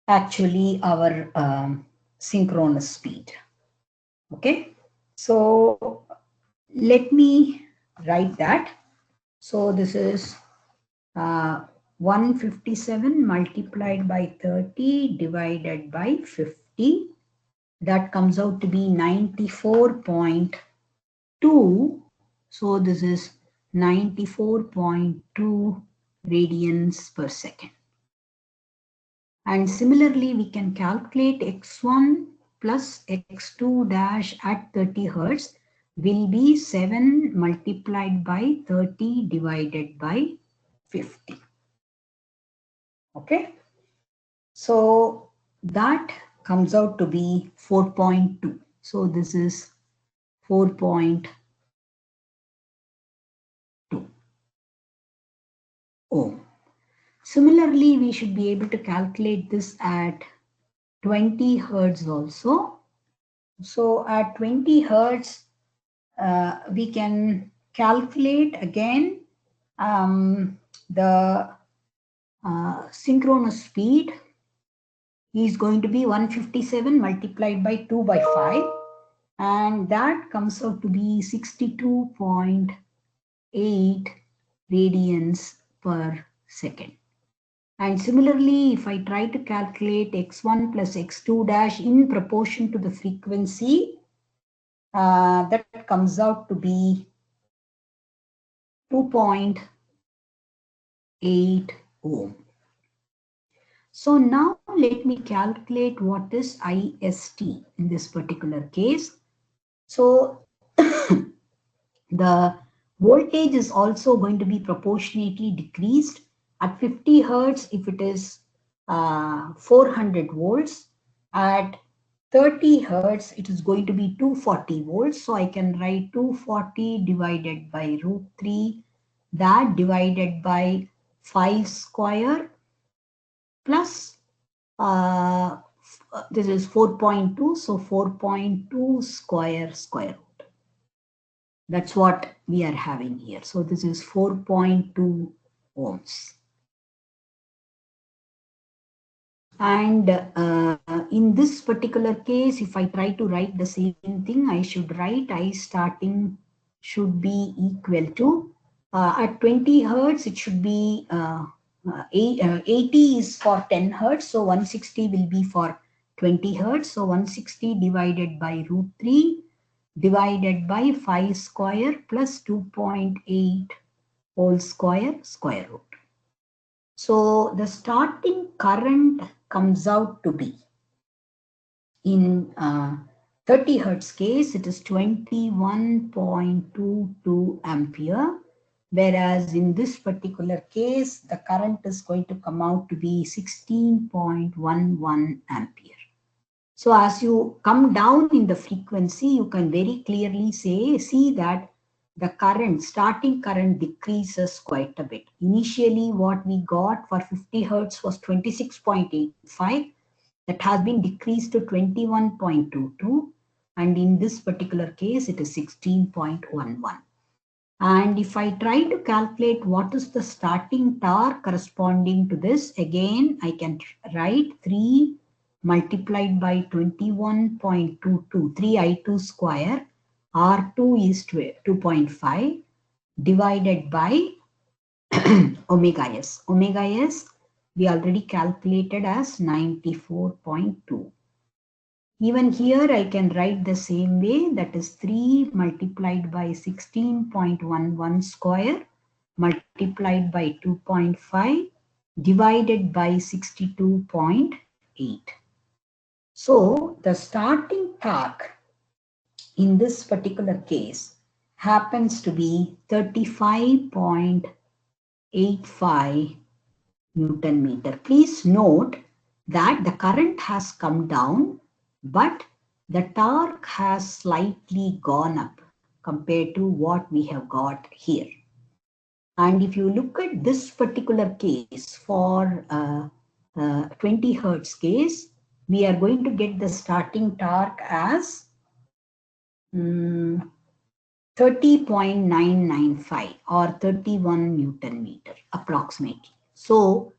actually our synchronous speed. Okay, so let me write that. So this is 157 multiplied by 30 divided by 50. That comes out to be 94.2. So this is 94.2 radians per second. And similarly, we can calculate x1 plus x2 dash at 30 hertz will be 7 multiplied by 30 divided by 50. Okay. So that comes out to be 4.2. So this is 4.2 ohm. Similarly, we should be able to calculate this at 20 hertz also. So at 20 hertz, we can calculate again the synchronous speed is going to be 157 multiplied by 2 by 5, and that comes out to be 62.8 radians per second. And similarly, if I try to calculate x1 plus x2 dash in proportion to the frequency, that comes out to be 2.8 ohm. So now let me calculate what is IST in this particular case. So the voltage is also going to be proportionately decreased. At 50 hertz, if it is 400 volts, at 30 hertz, it is going to be 240 volts. So I can write 240 divided by root 3, that divided by 5 square plus this is 4.2. So 4.2 square root. That's what we are having here. So this is 4.2 ohms. And in this particular case, if I try to write the same thing, I should write I starting should be equal to, at 20 hertz, it should be 80 is for 10 hertz, so 160 will be for 20 hertz. So 160 divided by root 3 divided by 5 square plus 2.8 whole square root. So the starting current comes out to be, in 30 hertz case, it is 21.22 ampere. Whereas in this particular case, the current is going to come out to be 16.11 ampere. So as you come down in the frequency, you can very clearly see that the current, starting current decreases quite a bit. Initially, what we got for 50 hertz was 26.85. That has been decreased to 21.22. And in this particular case, it is 16.11. And if I try to calculate what is the starting torque corresponding to this, again, I can write 3 multiplied by 21.22, 3I2 square, R2 is 2.5, divided by omega S. Omega S, we already calculated as 94.2. Even here, I can write the same way, that is 3 multiplied by 16.11 square multiplied by 2.5 divided by 62.8. So the starting torque in this particular case happens to be 35.85 Newton meter. Please note that the current has come down, but the torque has slightly gone up compared to what we have got here. And if you look at this particular case for 20 hertz case, we are going to get the starting torque as 30.995 or 31 Newton meter approximately. So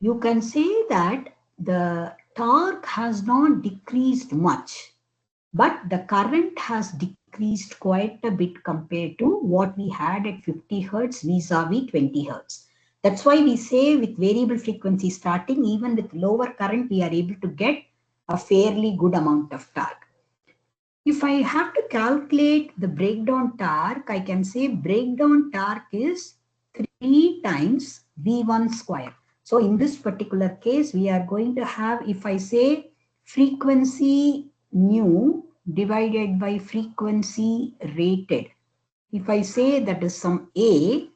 you can say that the torque has not decreased much, but the current has decreased quite a bit compared to what we had at 50 hertz vis-a-vis 20 hertz. That's why we say with variable frequency starting, even with lower current, we are able to get a fairly good amount of torque. If I have to calculate the breakdown torque, I can say breakdown torque is 3 times V1 square. So in this particular case, we are going to have, if I say frequency nu divided by frequency rated, if I say that is some A,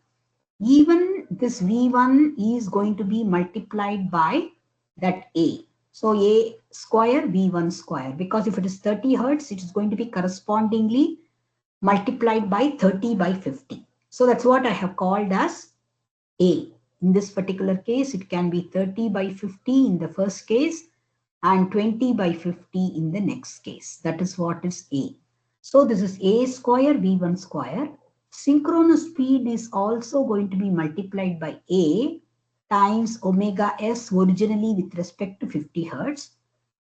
even this V1 is going to be multiplied by that A. So A square, V1 square, because if it is 30 hertz, it is going to be correspondingly multiplied by 30 by 50. So that's what I have called as A. In this particular case, it can be 30 by 50 in the first case and 20 by 50 in the next case. That is what is A. So this is A square, V1 square. Synchronous speed is also going to be multiplied by A times omega S originally with respect to 50 hertz.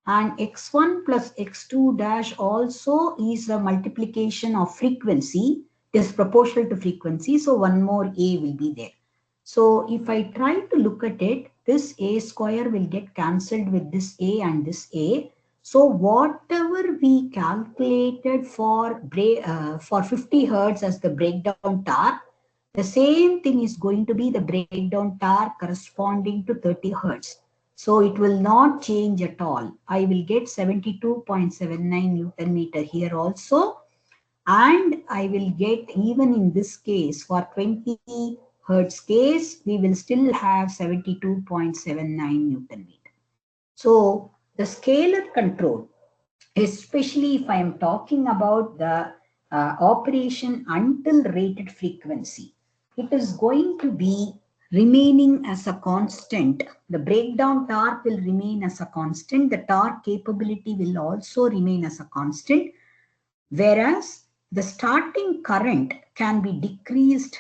And x1 plus x2 dash also is a multiplication of frequency. It is proportional to frequency. So one more A will be there. So if I try to look at it, this A square will get cancelled with this A and this A. So whatever we calculated for 50 hertz as the breakdown torque, the same thing is going to be the breakdown torque corresponding to 30 hertz. So it will not change at all. I will get 72.79 Newton meter here also. And I will get, even in this case, for 20 hertz case, we will still have 72.79 Newton meter. So the scalar control, especially if I am talking about the operation until rated frequency, it is going to be remaining as a constant. The breakdown torque will remain as a constant. The torque capability will also remain as a constant. Whereas the starting current can be decreased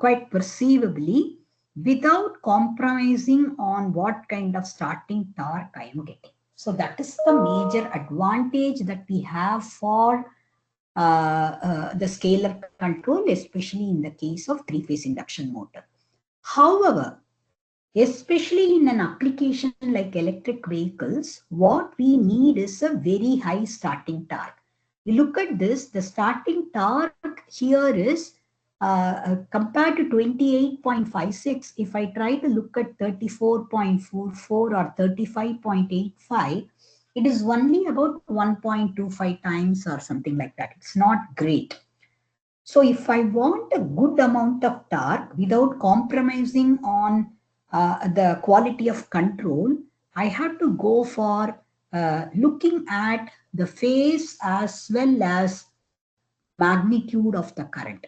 quite perceivably without compromising on what kind of starting torque I am getting. So that is the major advantage that we have for the scalar control, especially in the case of three-phase induction motor. However, Especially in an application like electric vehicles, what we need is a very high starting torque. You look at this, the starting torque here is compared to 28.56. If I try to look at 34.44 or 35.85, it is only about 1.25 times or something like that. It's not great. So if I want a good amount of torque without compromising on the quality of control, I have to go for looking at the phase as well as magnitude of the current.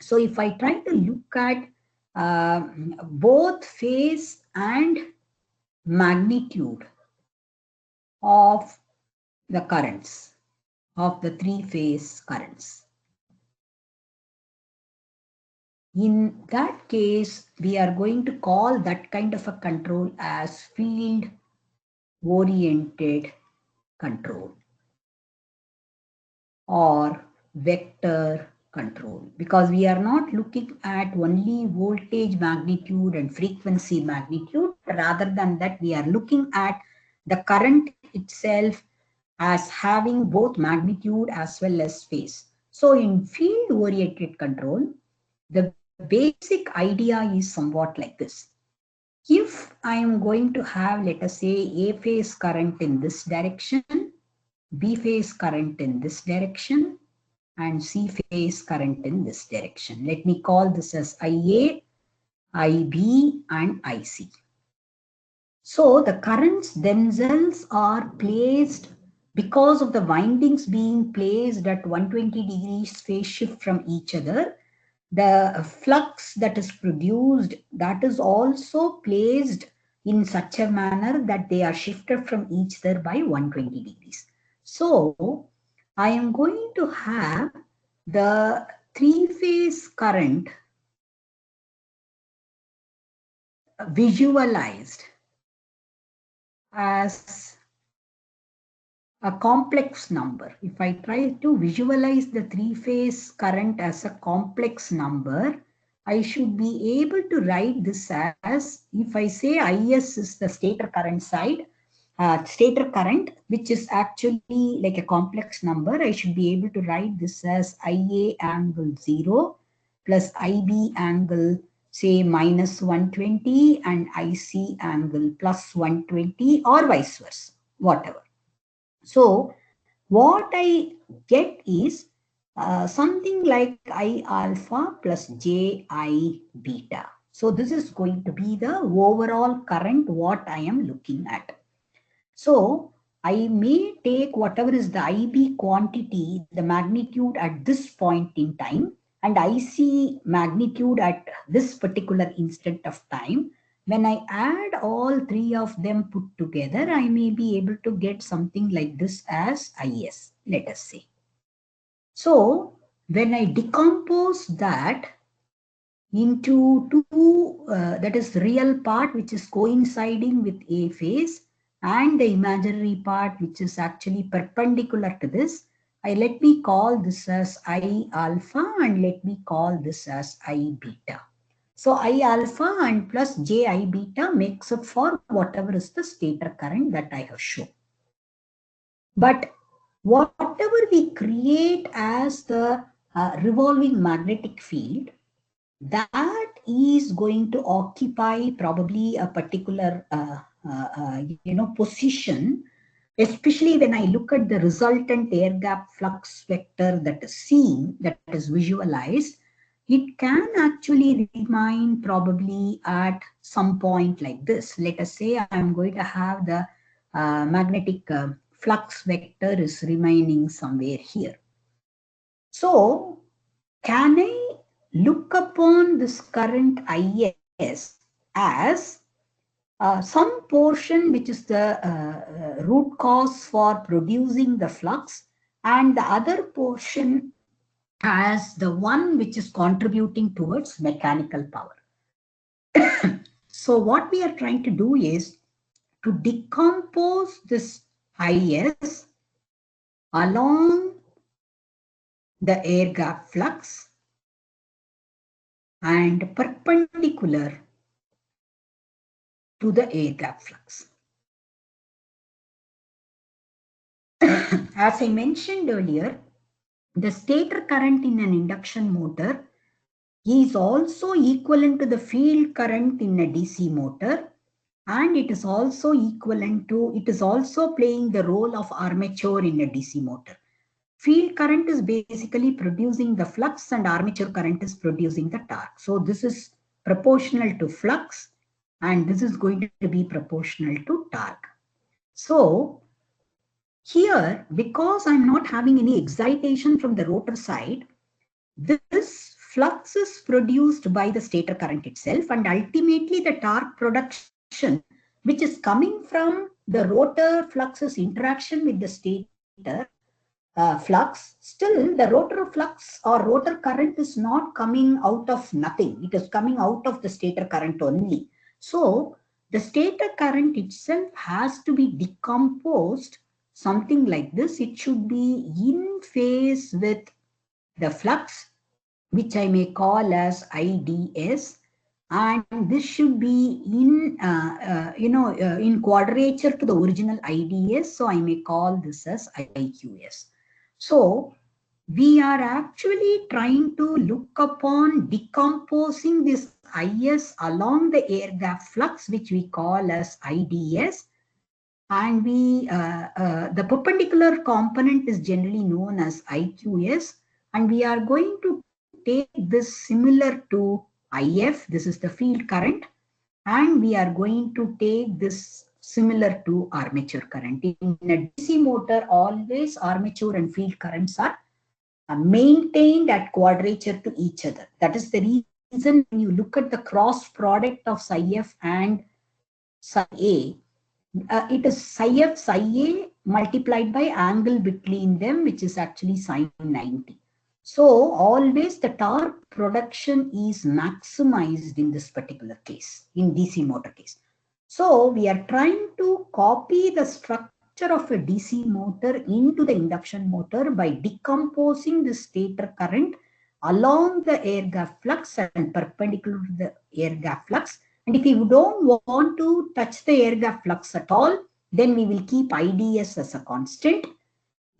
So if I try to look at both phase and magnitude of the currents, of the three-phase currents, in that case, we are going to call that kind of a control as field-oriented control or vector control, because we are not looking at only voltage magnitude and frequency magnitude. Rather than that, we are looking at the current itself as having both magnitude as well as phase. So in field-oriented control, the basic idea is somewhat like this. If I am going to have, let us say, A phase current in this direction, B phase current in this direction, and C phase current in this direction. Let me call this as IA, IB, and IC. So the currents themselves are placed because of the windings being placed at 120 degrees phase shift from each other. The flux that is produced, that is also placed in such a manner that they are shifted from each other by 120 degrees. So I am going to have the three-phase current visualized as a complex number. If I try to visualize the three-phase current as a complex number, I should be able to write this as, if I say IS is the stator current side, stator current, which is actually like a complex number, I should be able to write this as IA angle 0 plus IB angle, say, minus 120 and IC angle plus 120 or vice versa, whatever. So what I get is something like I alpha plus J I beta. So this is going to be the overall current what I am looking at. So I may take whatever is the IB quantity, the magnitude at this point in time, and IC magnitude at this particular instant of time. When I add all three of them put together, I may be able to get something like this as IS, let us say. So when I decompose that into two, that is real part which is coinciding with A phase and the imaginary part which is actually perpendicular to this, let me call this as I alpha and let me call this as I beta. So I alpha and plus J I beta makes up for whatever is the stator current that I have shown. But whatever we create as the revolving magnetic field, that is going to occupy probably a particular position, especially when I look at the resultant air gap flux vector that is seen, that is visualized. It can actually remain probably at some point like this. Let us say I'm going to have the magnetic flux vector is remaining somewhere here. So can I look upon this current IS as some portion which is the root cause for producing the flux, and the other portion as the one which is contributing towards mechanical power? So what we are trying to do is to decompose this IS along the air gap flux and perpendicular to the air gap flux. As I mentioned earlier, the stator current in an induction motor is also equivalent to the field current in a DC motor, and it is also playing the role of armature in a DC motor. Field current is basically producing the flux and armature current is producing the torque. So this is proportional to flux and this is going to be proportional to torque. So here, because I'm not having any excitation from the rotor side, this flux is produced by the stator current itself, and ultimately the torque production, which is coming from the rotor flux's interaction with the stator flux, still the rotor flux or rotor current is not coming out of nothing. It is coming out of the stator current only. So the stator current itself has to be decomposed something like this. It should be in phase with the flux, which I may call as IDS, and this should be in quadrature to the original IDS, so I may call this as IQS. So we are actually trying to look upon decomposing this IS along the air gap flux, which we call as IDS, and the perpendicular component is generally known as IQS, and we are going to take this similar to IF, this is the field current, and we are going to take this similar to armature current. In a DC motor, always armature and field currents are maintained at quadrature to each other. That is the reason when you look at the cross product of psi F and psi A, it is psi F, psi A multiplied by angle between them, which is actually sine 90. So always the torque production is maximized in this particular case, in DC motor case. So we are trying to copy the structure of a DC motor into the induction motor by decomposing the stator current along the air gap flux and perpendicular to the air gap flux. And if you don't want to touch the air gap flux at all, then we will keep IDS as a constant.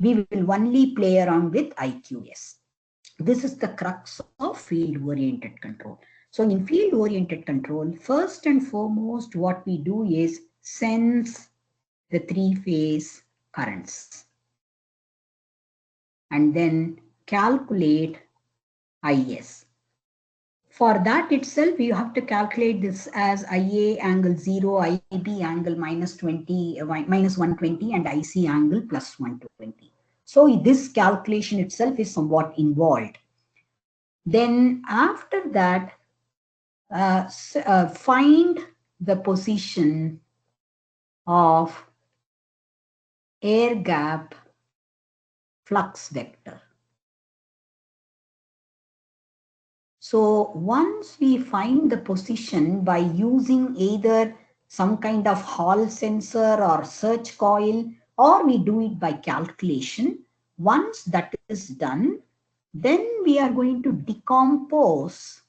We will only play around with IQS. This is the crux of field-oriented control. So in field-oriented control, first and foremost, what we do is sense the three-phase currents and then calculate IS. For that itself, you have to calculate this as IA angle 0, IB angle minus 120, and IC angle plus 120. So this calculation itself is somewhat involved. Then after that, find the position of air gap flux vector. So once we find the position by using either some kind of Hall sensor or search coil, or we do it by calculation, once that is done, then we are going to decompose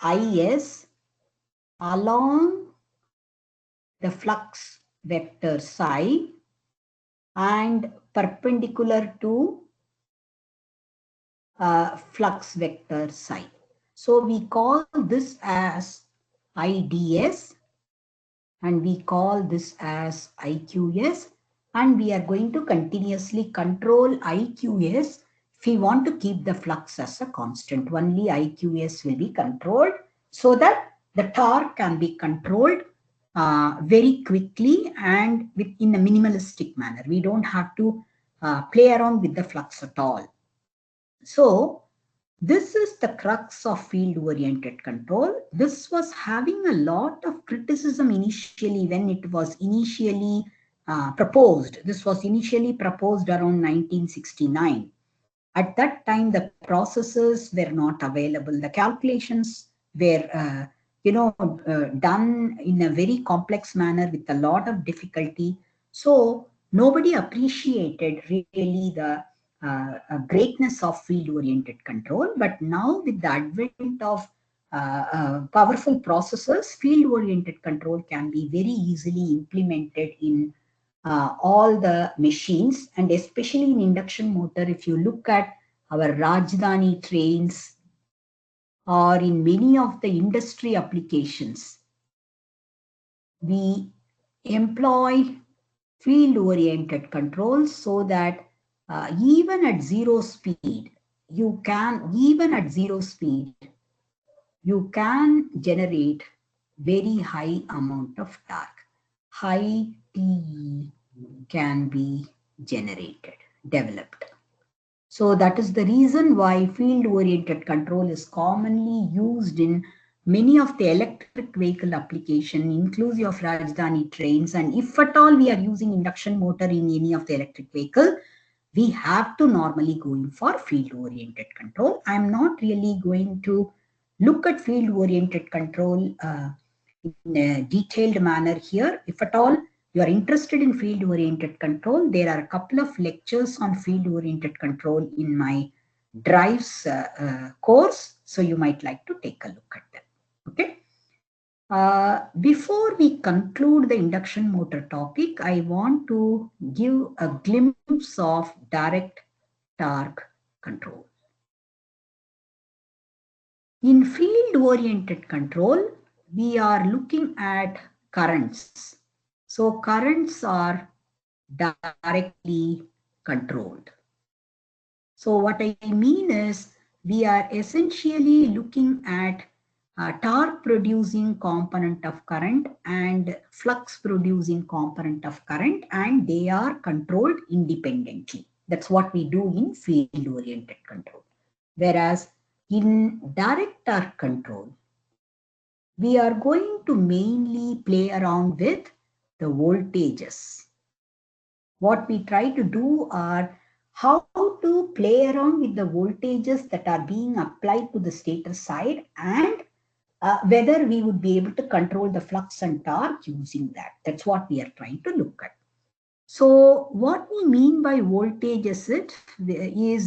IS along the flux vector psi and perpendicular to flux vector psi. So we call this as IDS and we call this as IQS, and we are going to continuously control IQS. If we want to keep the flux as a constant, only IQS will be controlled so that the torque can be controlled very quickly and in a minimalistic manner. We don't have to play around with the flux at all. So this is the crux of field-oriented control. This was having a lot of criticism initially when it was initially proposed. This was initially proposed around 1969. At that time, the processes were not available. The calculations were, done in a very complex manner with a lot of difficulty. So nobody appreciated really the greatness of field-oriented control. But now with the advent of powerful processors, field-oriented control can be very easily implemented in all the machines, and especially in induction motor. If you look at our Rajdhani trains or in many of the industry applications, we employ field-oriented controls so that even at zero speed, you can generate very high amount of torque. High TE can be developed. So that is the reason why field-oriented control is commonly used in many of the electric vehicle application, inclusive of Rajdhani trains. And if at all we are using induction motor in any of the electric vehicle, we have to normally go in for field-oriented control. I'm not really going to look at field-oriented control in a detailed manner here. If at all you are interested in field-oriented control, there are a couple of lectures on field-oriented control in my drives course, so you might like to take a look at them. Okay. Before we conclude the induction motor topic, I want to give a glimpse of direct torque control. In field-oriented control, we are looking at currents. So currents are directly controlled. So what I mean is we are essentially looking at torque producing component of current and flux producing component of current, and they are controlled independently. That's what we do in field oriented control. Whereas in direct torque control, we are going to mainly play around with the voltages. What we try to do are how to play around with the voltages that are being applied to the stator side, and whether we would be able to control the flux and torque using that. That's what we are trying to look at. So what we mean by voltage is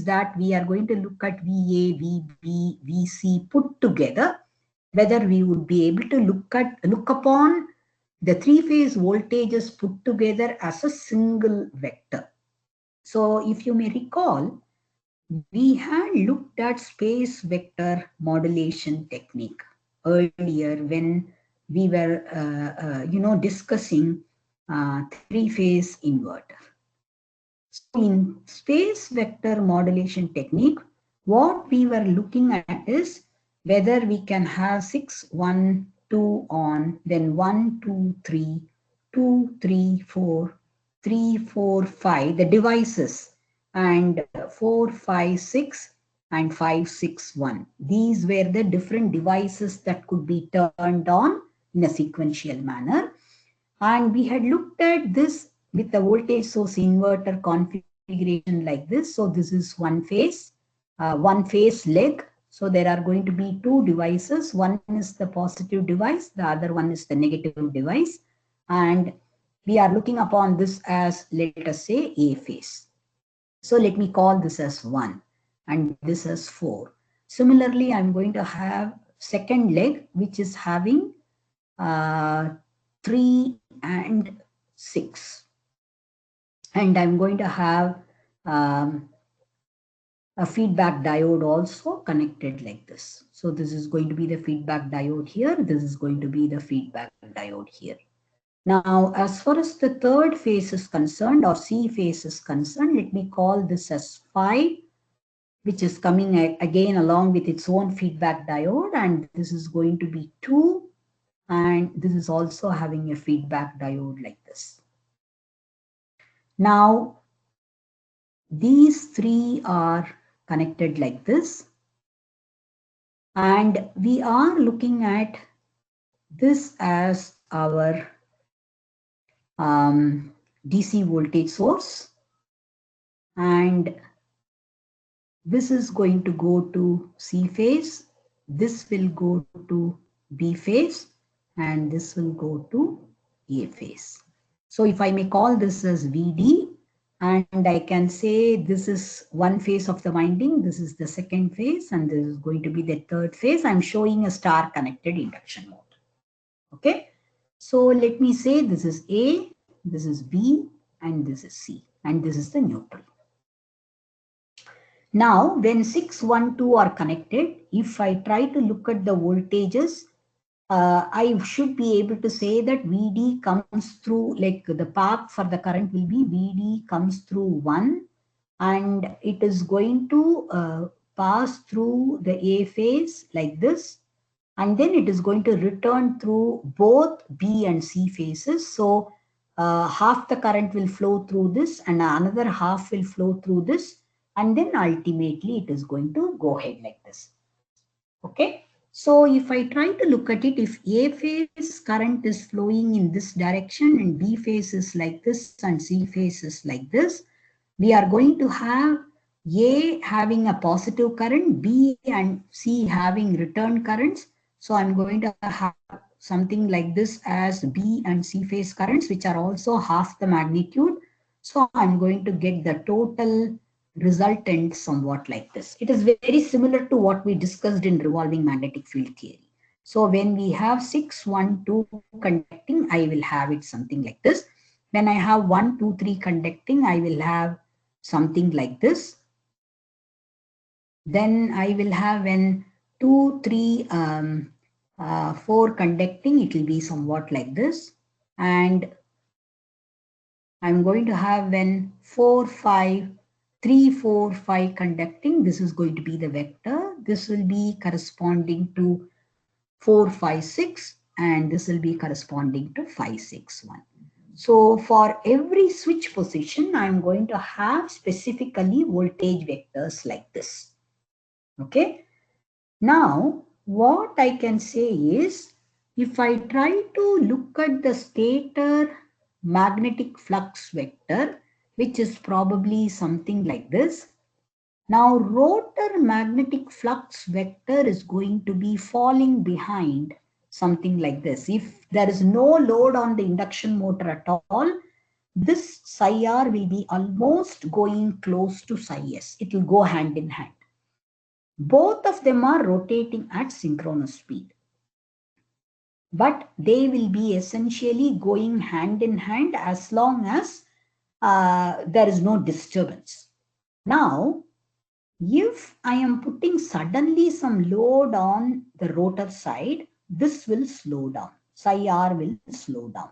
that we are going to look at VA, VB, VC put together, whether we would be able to look upon the three-phase voltages put together as a single vector. So if you may recall, we had looked at space vector modulation technique earlier when we were discussing three-phase inverter. So in space vector modulation technique, what we were looking at is whether we can have 6, 1, 2 on, then 1, 2, 3, 2, 3, 4, 3, 4, 5, the devices, and 4, 5, 6, and 5, 6, 1. These were the different devices that could be turned on in a sequential manner. And we had looked at this with the voltage source inverter configuration like this. So this is one phase leg. So there are going to be two devices. One is the positive device, the other one is the negative device. And we are looking upon this as, let us say, A phase. So let me call this as 1 and this as 4. Similarly, I'm going to have second leg, which is having 3 and 6. And I'm going to have a feedback diode also connected like this. So this is going to be the feedback diode here. This is going to be the feedback diode here. Now, as far as the third phase is concerned, or C phase is concerned, let me call this as 5, which is coming again along with its own feedback diode. And this is going to be 2. And this is also having a feedback diode like this. Now, these three are connected like this. And we are looking at this as our DC voltage source. And this is going to go to C phase. This will go to B phase. And this will go to A phase. So if I may call this as VD, And I can say this is one phase of the winding, this is the second phase, and this is going to be the third phase. I'm showing a star connected induction motor. Okay, so let me say this is A, this is B, and this is C, and this is the neutral. Now, when 6, 1, 2 are connected, if I try to look at the voltages, I should be able to say that VD comes through, like the path for the current will be VD comes through 1, and it is going to pass through the A phase like this, and then it is going to return through both B and C phases. So half the current will flow through this and another half will flow through this, and then ultimately it is going to go ahead like this. Okay, so if I try to look at it, if A phase current is flowing in this direction and B phase is like this and C phase is like this, we are going to have A having a positive current, B and C having return currents. So I'm going to have something like this as B and C phase currents, which are also half the magnitude. So I'm going to get the total resultant somewhat like this. It is very similar to what we discussed in revolving magnetic field theory. So when we have 6, 1, 2 conducting, I will have it something like this. When I have 1, 2, 3 conducting, I will have something like this. Then I will have when 2, 3, 4 conducting, it will be somewhat like this. And I'm going to have when 4, 5, 3, 4, 5 conducting, this is going to be the vector. This will be corresponding to 4, 5, 6, and this will be corresponding to 5, 6, 1. So for every switch position, I'm going to have specifically voltage vectors like this. Okay. Now, what I can say is, if I try to look at the stator magnetic flux vector, which is probably something like this. Now, rotor magnetic flux vector is going to be falling behind something like this. If there is no load on the induction motor at all, this psi r will be almost going close to psi s. It will go hand in hand. Both of them are rotating at synchronous speed, but they will be essentially going hand in hand as long as there is no disturbance. Now, if I am putting suddenly some load on the rotor side, this will slow down. Psi r will slow down.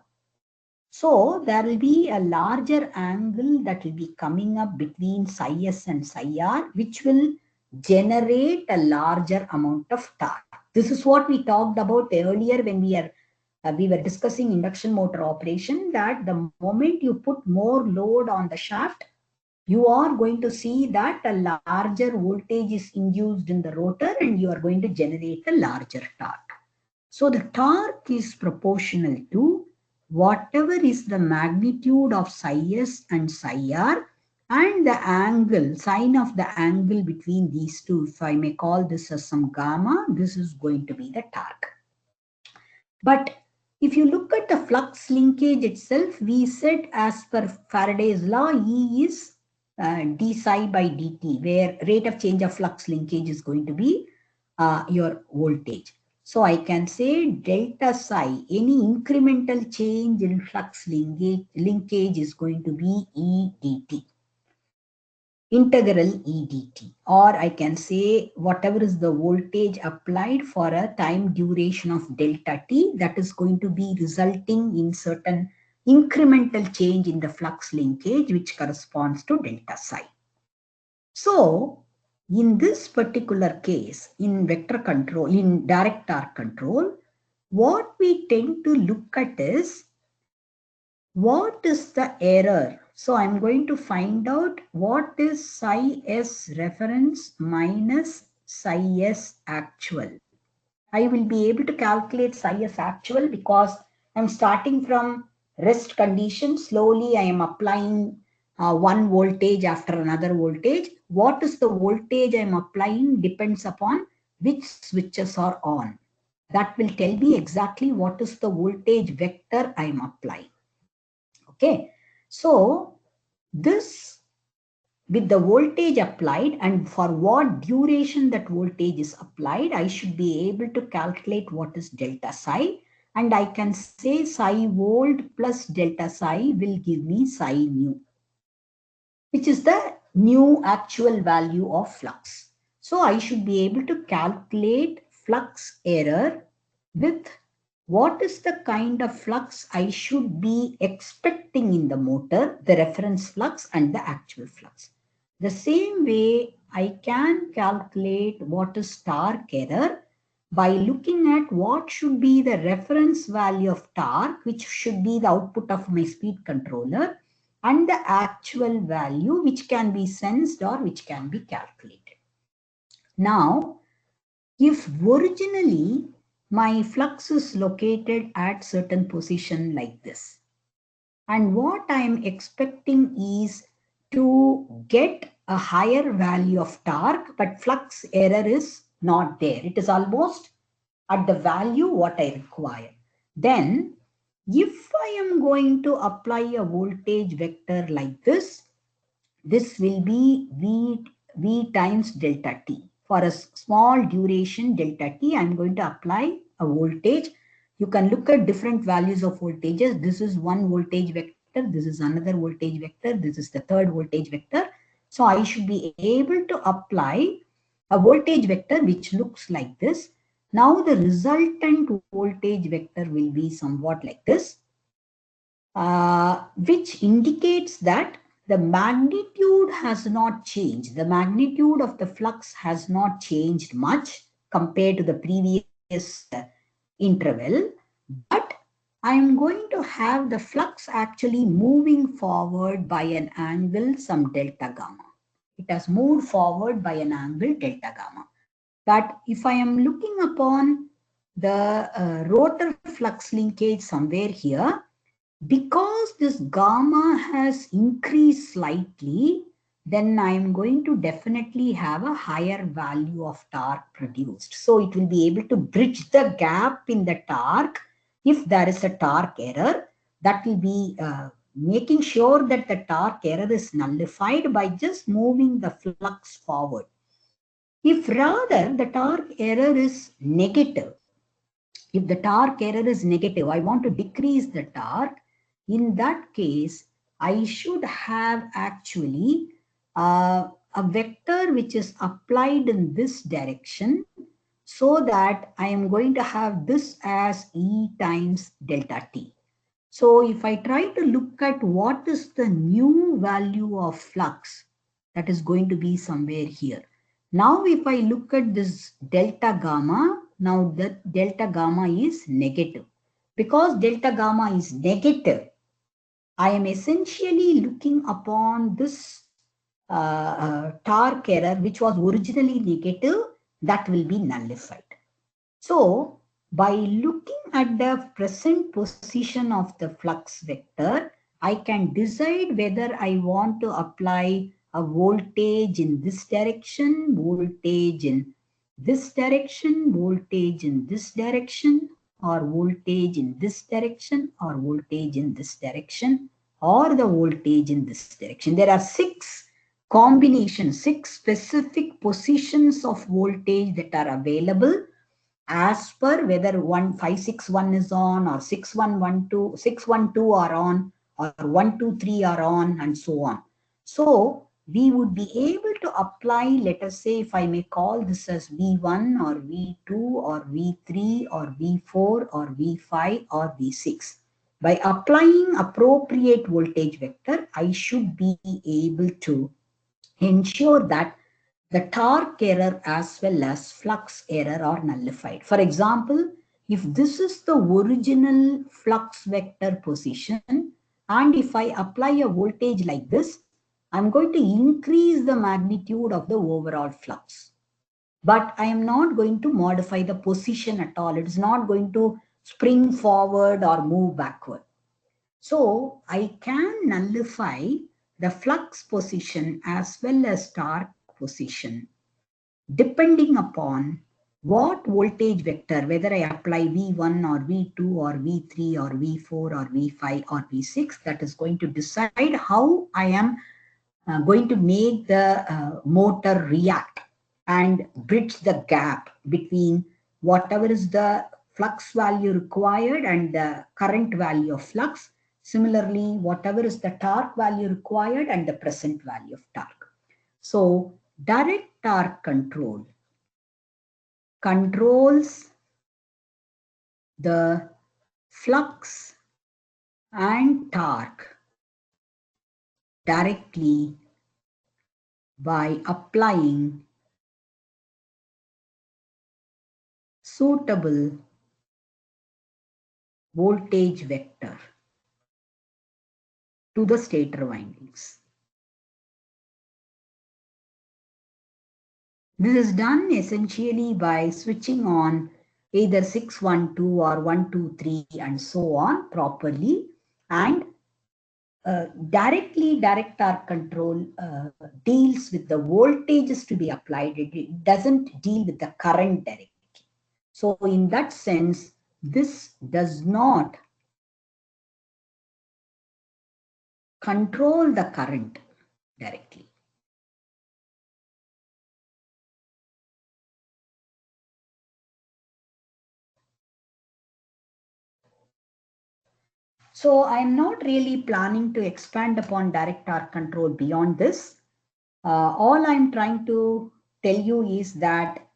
So there will be a larger angle that will be coming up between psi s and psi r, which will generate a larger amount of torque. This is what we talked about earlier when we were discussing induction motor operation, that the moment you put more load on the shaft, you are going to see that a larger voltage is induced in the rotor and you are going to generate a larger torque. So the torque is proportional to whatever is the magnitude of psi s and psi r and the angle, sine of the angle between these two. If I may call this as some gamma, this is going to be the torque. But if you look at the flux linkage itself, we said as per Faraday's law, E is d psi by dt, where rate of change of flux linkage is going to be your voltage. So I can say delta psi, any incremental change in flux linkage is going to be E dt. Integral E dt, or I can say whatever is the voltage applied for a time duration of delta t, that is going to be resulting in certain incremental change in the flux linkage, which corresponds to delta psi. So in this particular case, in vector control, in direct torque control, what we tend to look at is what is the error. So I'm going to find out what is psi s reference minus psi s actual. I will be able to calculate psi s actual because I'm starting from rest condition. Slowly I am applying one voltage after another voltage. What is the voltage I'm applying depends upon which switches are on. That will tell me exactly what is the voltage vector I'm applying. Okay, so This, with the voltage applied and for what duration that voltage is applied, I should be able to calculate what is delta psi. And I can say psi volt plus delta psi will give me psi nu, which is the new actual value of flux. So I should be able to calculate flux error with what is the kind of flux I should be expecting in the motor, the reference flux and the actual flux. The same way I can calculate what is torque error by looking at what should be the reference value of torque, which should be the output of my speed controller, and the actual value which can be sensed or which can be calculated. Now, if originally my flux is located at certain position like this, and what I am expecting is to get a higher value of torque, but flux error is not there. It is almost at the value what I require. Then, if I am going to apply a voltage vector like this will be V times delta T. For a small duration delta T, I'm going to apply a voltage. You can look at different values of voltages. This is one voltage vector. This is another voltage vector. This is the third voltage vector. So I should be able to apply a voltage vector which looks like this. Now the resultant voltage vector will be somewhat like this, which indicates that the magnitude has not changed. The magnitude of the flux has not changed much compared to the previous interval, but I am going to have the flux actually moving forward by an angle some delta gamma. It has moved forward by an angle delta gamma. But if I am looking upon the rotor flux linkage somewhere here, because this gamma has increased slightly, then I am going to definitely have a higher value of torque produced. So it will be able to bridge the gap in the torque. If there is a torque error, that will be making sure that the torque error is nullified by just moving the flux forward. If rather the torque error is negative, if the torque error is negative, I want to decrease the torque. In that case, I should have actually a vector which is applied in this direction, so that I am going to have this as E times delta T. So if I try to look at what is the new value of flux, that is going to be somewhere here. Now if I look at this delta gamma, now that delta gamma is negative. Because delta gamma is negative, I am essentially looking upon this torque error, which was originally negative, that will be nullified. So by looking at the present position of the flux vector, I can decide whether I want to apply a voltage in this direction, voltage in this direction, voltage in this direction, or voltage in this direction, or voltage in this direction, or the voltage in this direction. There are six combinations, six specific positions of voltage that are available as per whether 1561 is on, or 6112 are on, or 123 are on, and so on. So we would be able to apply, let us say, if I may call this as V1 or V2 or V3 or V4 or V5 or V6. By applying appropriate voltage vector, I should be able to ensure that the torque error as well as flux error are nullified. For example, if this is the original flux vector position, and if I apply a voltage like this, I'm going to increase the magnitude of the overall flux. But I am not going to modify the position at all. It is not going to spring forward or move backward. So I can nullify the flux position as well as torque position depending upon what voltage vector, whether I apply V1 or V2 or V3 or V4 or V5 or V6, that is going to decide how I am going to make the motor react and bridge the gap between whatever is the flux value required and the current value of flux. Similarly, whatever is the torque value required and the present value of torque. So direct torque control controls the flux and torque directly by applying suitable voltage vector to the stator windings. This is done essentially by switching on either 612 or 123 and so on properly, and direct torque control deals with the voltages to be applied. It doesn't deal with the current directly. So in that sense, this does not control the current directly. So I'm not really planning to expand upon direct torque control beyond this. All I'm trying to tell you is that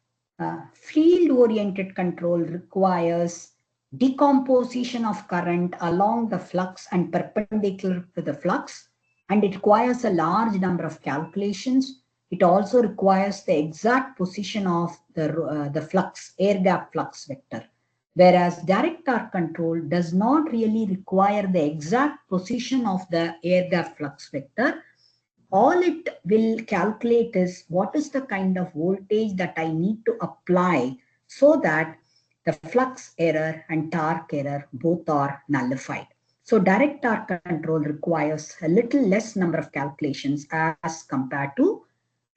field-oriented control requires decomposition of current along the flux and perpendicular to the flux, and it requires a large number of calculations. It also requires the exact position of the flux, air gap flux vector. Whereas direct torque control does not really require the exact position of the air gap flux vector. All it will calculate is what is the kind of voltage that I need to apply so that the flux error and torque error both are nullified. So direct torque control requires a little less number of calculations as compared to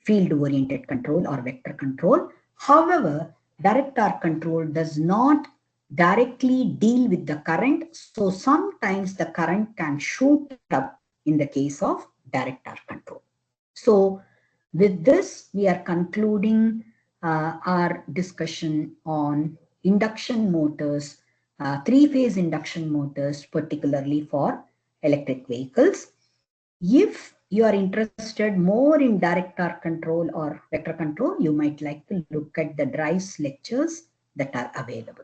field-oriented control or vector control. However, direct torque control does not directly deal with the current. So sometimes the current can shoot up in the case of direct torque control. So with this, we are concluding our discussion on induction motors, three-phase induction motors, particularly for electric vehicles. If you are interested more in direct torque control or vector control, you might like to look at the drives lectures that are available.